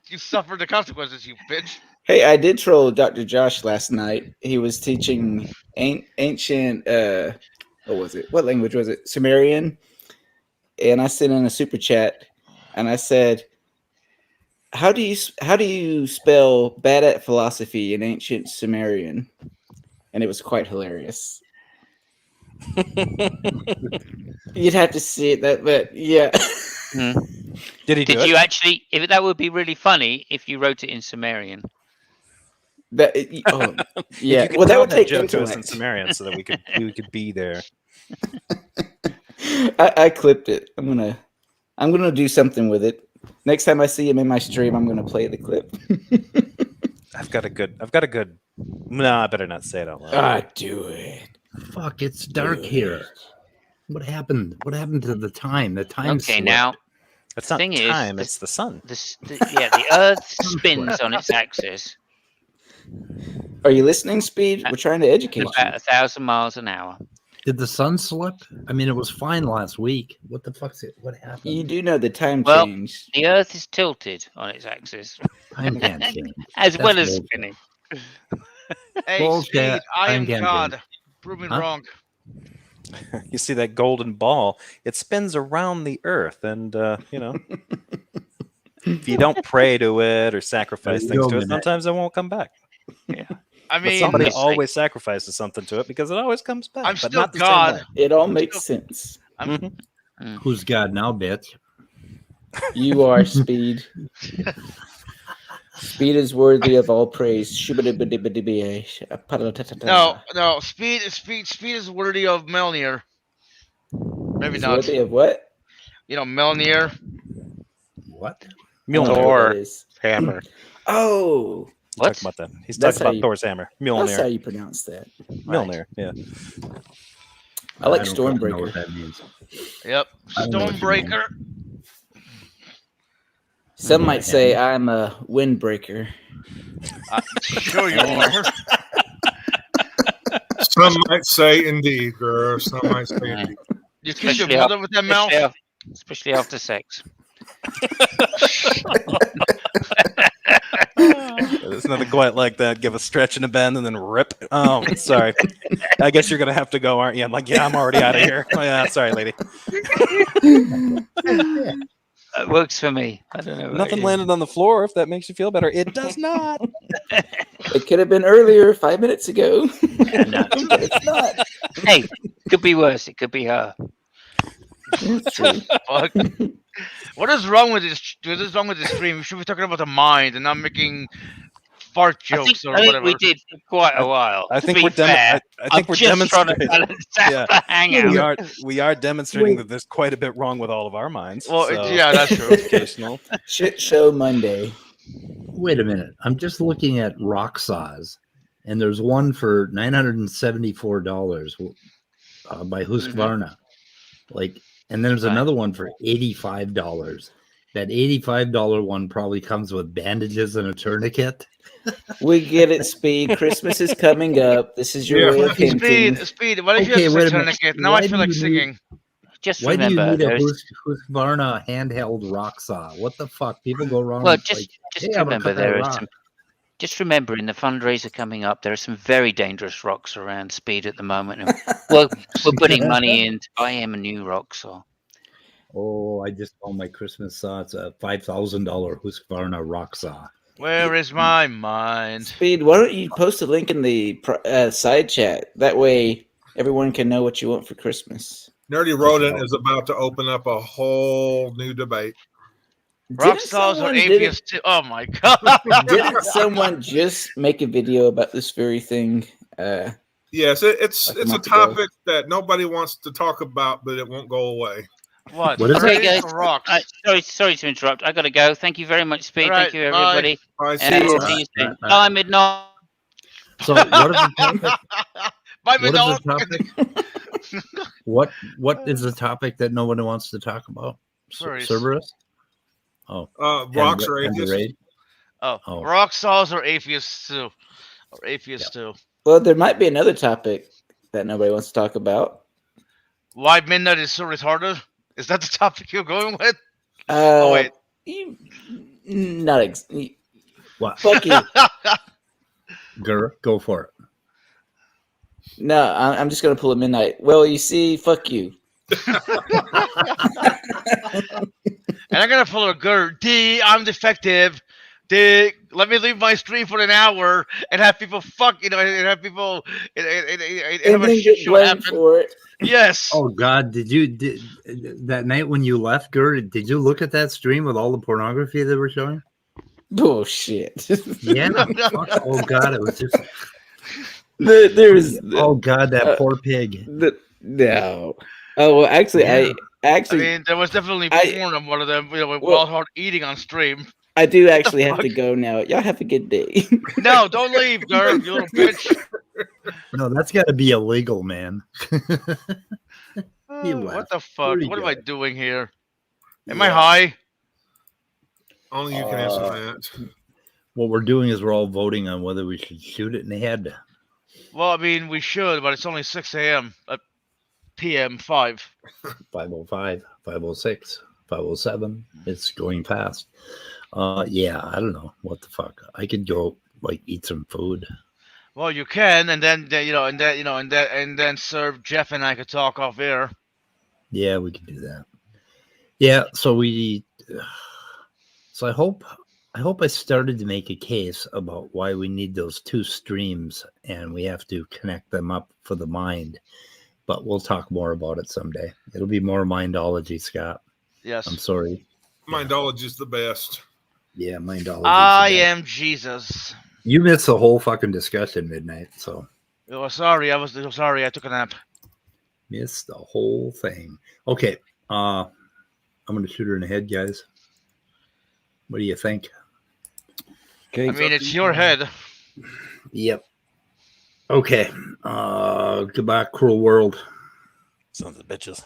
you suffered the consequences, you bitch. Hey, I did troll Dr. Josh last night. He was teaching ancient. What was it? What language was it? Sumerian. And I sent in a super chat, and I said, how do you spell bad at philosophy in ancient Sumerian? And it was quite hilarious. You'd have to see it, but yeah. Did he do Did it? you actually? If that would be really funny if you wrote it in Sumerian. Oh, If yeah. you could Well, that tell would take joke to us in intellect. Sumerian so that we could be there. I clipped it. I'm gonna do something with it. Next time I see him in my stream, I'm gonna play the clip. I've got a good. No, I better not say it out loud. Do it. Fuck, it's dark here. What happened? What happened to the time? The time. Okay, slipped. now It's not thing is, time; the- it's the sun. the Earth spins on its axis Are you listening, Speed? We're trying to educate you. about 1,000 miles an hour. Did the sun slip? I mean, it was fine last week. What the fuck's it? What happened? You do know the time Well, change. The Earth is tilted on its axis, Time can't change. as That's well as bullshit. spinning. Hey, Bullshit. Speed, I am I'm getting God. Prove me Huh? wrong. You see that golden ball? It spins around the earth, and if you don't pray to it or sacrifice There you things go, to it, Lynette. sometimes it won't come back. I But mean, somebody it's like- always sacrifices something to it because it always comes back. I'm but still not the same God. way. It all makes sense. Who's God now, bitch? You are Speed. Speed is worthy of all praise. no. Speed is worthy of Melnir. Maybe Is not. worthy of what? You know, Melnir. What? I don't know what Thor. that is. Hammer. Oh, He's What? talking about that. He's That's talking how about you- Thor's hammer. that's how Mjolnir. you pronounce that. Mjolnir. Yeah. I like don't fucking know Stormbreaker. what that means. Yep. I don't know what you Stormbreaker. Some might say I'm a windbreaker. Sure you are. Some might say indeed, girl. Some might say indeed. You kiss your Especially mother with that mouth. Especially after sex. There's nothing quite like that. Give a stretch and a bend and then rip. Oh, sorry. I guess you're gonna have to go, aren't you? I'm like, yeah, I'm already out of here. Oh, yeah, sorry, lady. It works for me. I don't know. about Nothing you. landed on the floor. If that makes you feel better, it does not. It could have been earlier, 5 minutes ago. But it's not. Hey, could be worse. It could be her. It's true. Fuck. What is wrong with this? What is wrong with this stream? We should be talking about the mind and not making fart jokes or I think whatever. we did for quite a while. I to think be we're fair. I think I'm we're just trying to demonstrating. balance out Yeah. the hangout. We are demonstrating that there's quite a bit wrong with all of our minds. Well, so yeah, that's true. educational. Shit Show Monday. Wait a minute. I'm just looking at rock saws, and there's one for $974 by Husqvarna. Like, and then there's Right. another one for $85. That $85 one probably comes with bandages and a tourniquet. We get it, Speed. Christmas is coming up. This is your Yeah. way of hinting. Speed. What if Okay, you wait have to a minute. tourniquet? Now Why I feel do like you need- singing. Just Why do you remember, need a there's, Husqvarna handheld rock saw? What the fuck? People go wrong. well, with, just like, just hey, I'm gonna remember cut that there are rock. some. Just remember, in the fundraiser coming up, there are some very dangerous rocks around Speed at the moment. And we're putting money in to buy him a new rock saw. Oh, I just found my Christmas saw. It's a $5,000 Husqvarna rock saw. Where is my mind? Speed, why don't you post a link in the side chat? That way everyone can know what you want for Christmas. Nerdy Rodent is about to open up a whole new debate. Rock Didn't stars are someone- atheists too. Oh my god. Didn't someone just make a video about this very thing? Yes, it's Like a it's a month ago. topic that nobody wants to talk about, but it won't go away. What? What is Okay, Rays guys. or rocks? Sorry to interrupt. I got to go. Thank you very much, Speed. All right, Thank you, bye. everybody. I see. And you. see you soon. Bye. Bye, midnight. So what is the topic? Bye, What is Madonna. the topic? What is the topic that nobody wants to talk about? Furries. Cerberus? Oh, Rocks and- are and the atheists. raid? Oh, Oh. rock stars are atheists too. Or atheists too. Well, there might be another topic that nobody wants to talk about. Why midnight is so retarded? Is that the topic you're going with? Oh wait. Not What? fuck you. Gur, go for it. No, I'm just gonna pull a midnight. Well, you see, fuck you. And I'm gonna pull a Gert. D, I'm defective. D, let me leave my stream for an hour and have people fuck, and have people and have And a then shit get show blamed happen. for it. Yes. Oh God, did that night when you left, Gur? Did you look at that stream with all the pornography they were showing? Bullshit. Yeah. Fuck, oh God, it was just. There's Oh God, that poor pig. no. Oh well, actually, Yeah. I mean, there was definitely porn on one of them, with Well- Wild Heart eating on stream. I do actually have to go now. Y'all have a good day. No, don't leave, Gert, you little bitch. No, that's got to be illegal, man. He What left. the fuck? Where'd he What am I go? doing here? Am I Yeah. high? Only you can answer that. What we're doing is we're all voting on whether we should shoot it in the head. Well, I mean, we should, but it's only 6 a.m. PM 5. 505, 506, 507. It's going fast. Yeah, I don't know what the fuck. I could go like eat some food. Well, you can, and then and then serve Jeff and I could talk off air. Yeah, we could do that. Yeah, so I hope I started to make a case about why we need those two streams and we have to connect them up for the mind. But we'll talk more about it someday. It'll be more mindology, Scott. Yes. I'm sorry. Mindology is the best. Yeah, mindology. I am Jesus. You missed the whole fucking discussion, Midnight. So Oh, sorry, I took a nap. missed the whole thing. Okay. I'm gonna shoot her in the head, guys. What do you think? Okay. I mean, it's your head. Yep. Okay. Goodbye, cruel world. Sons of bitches.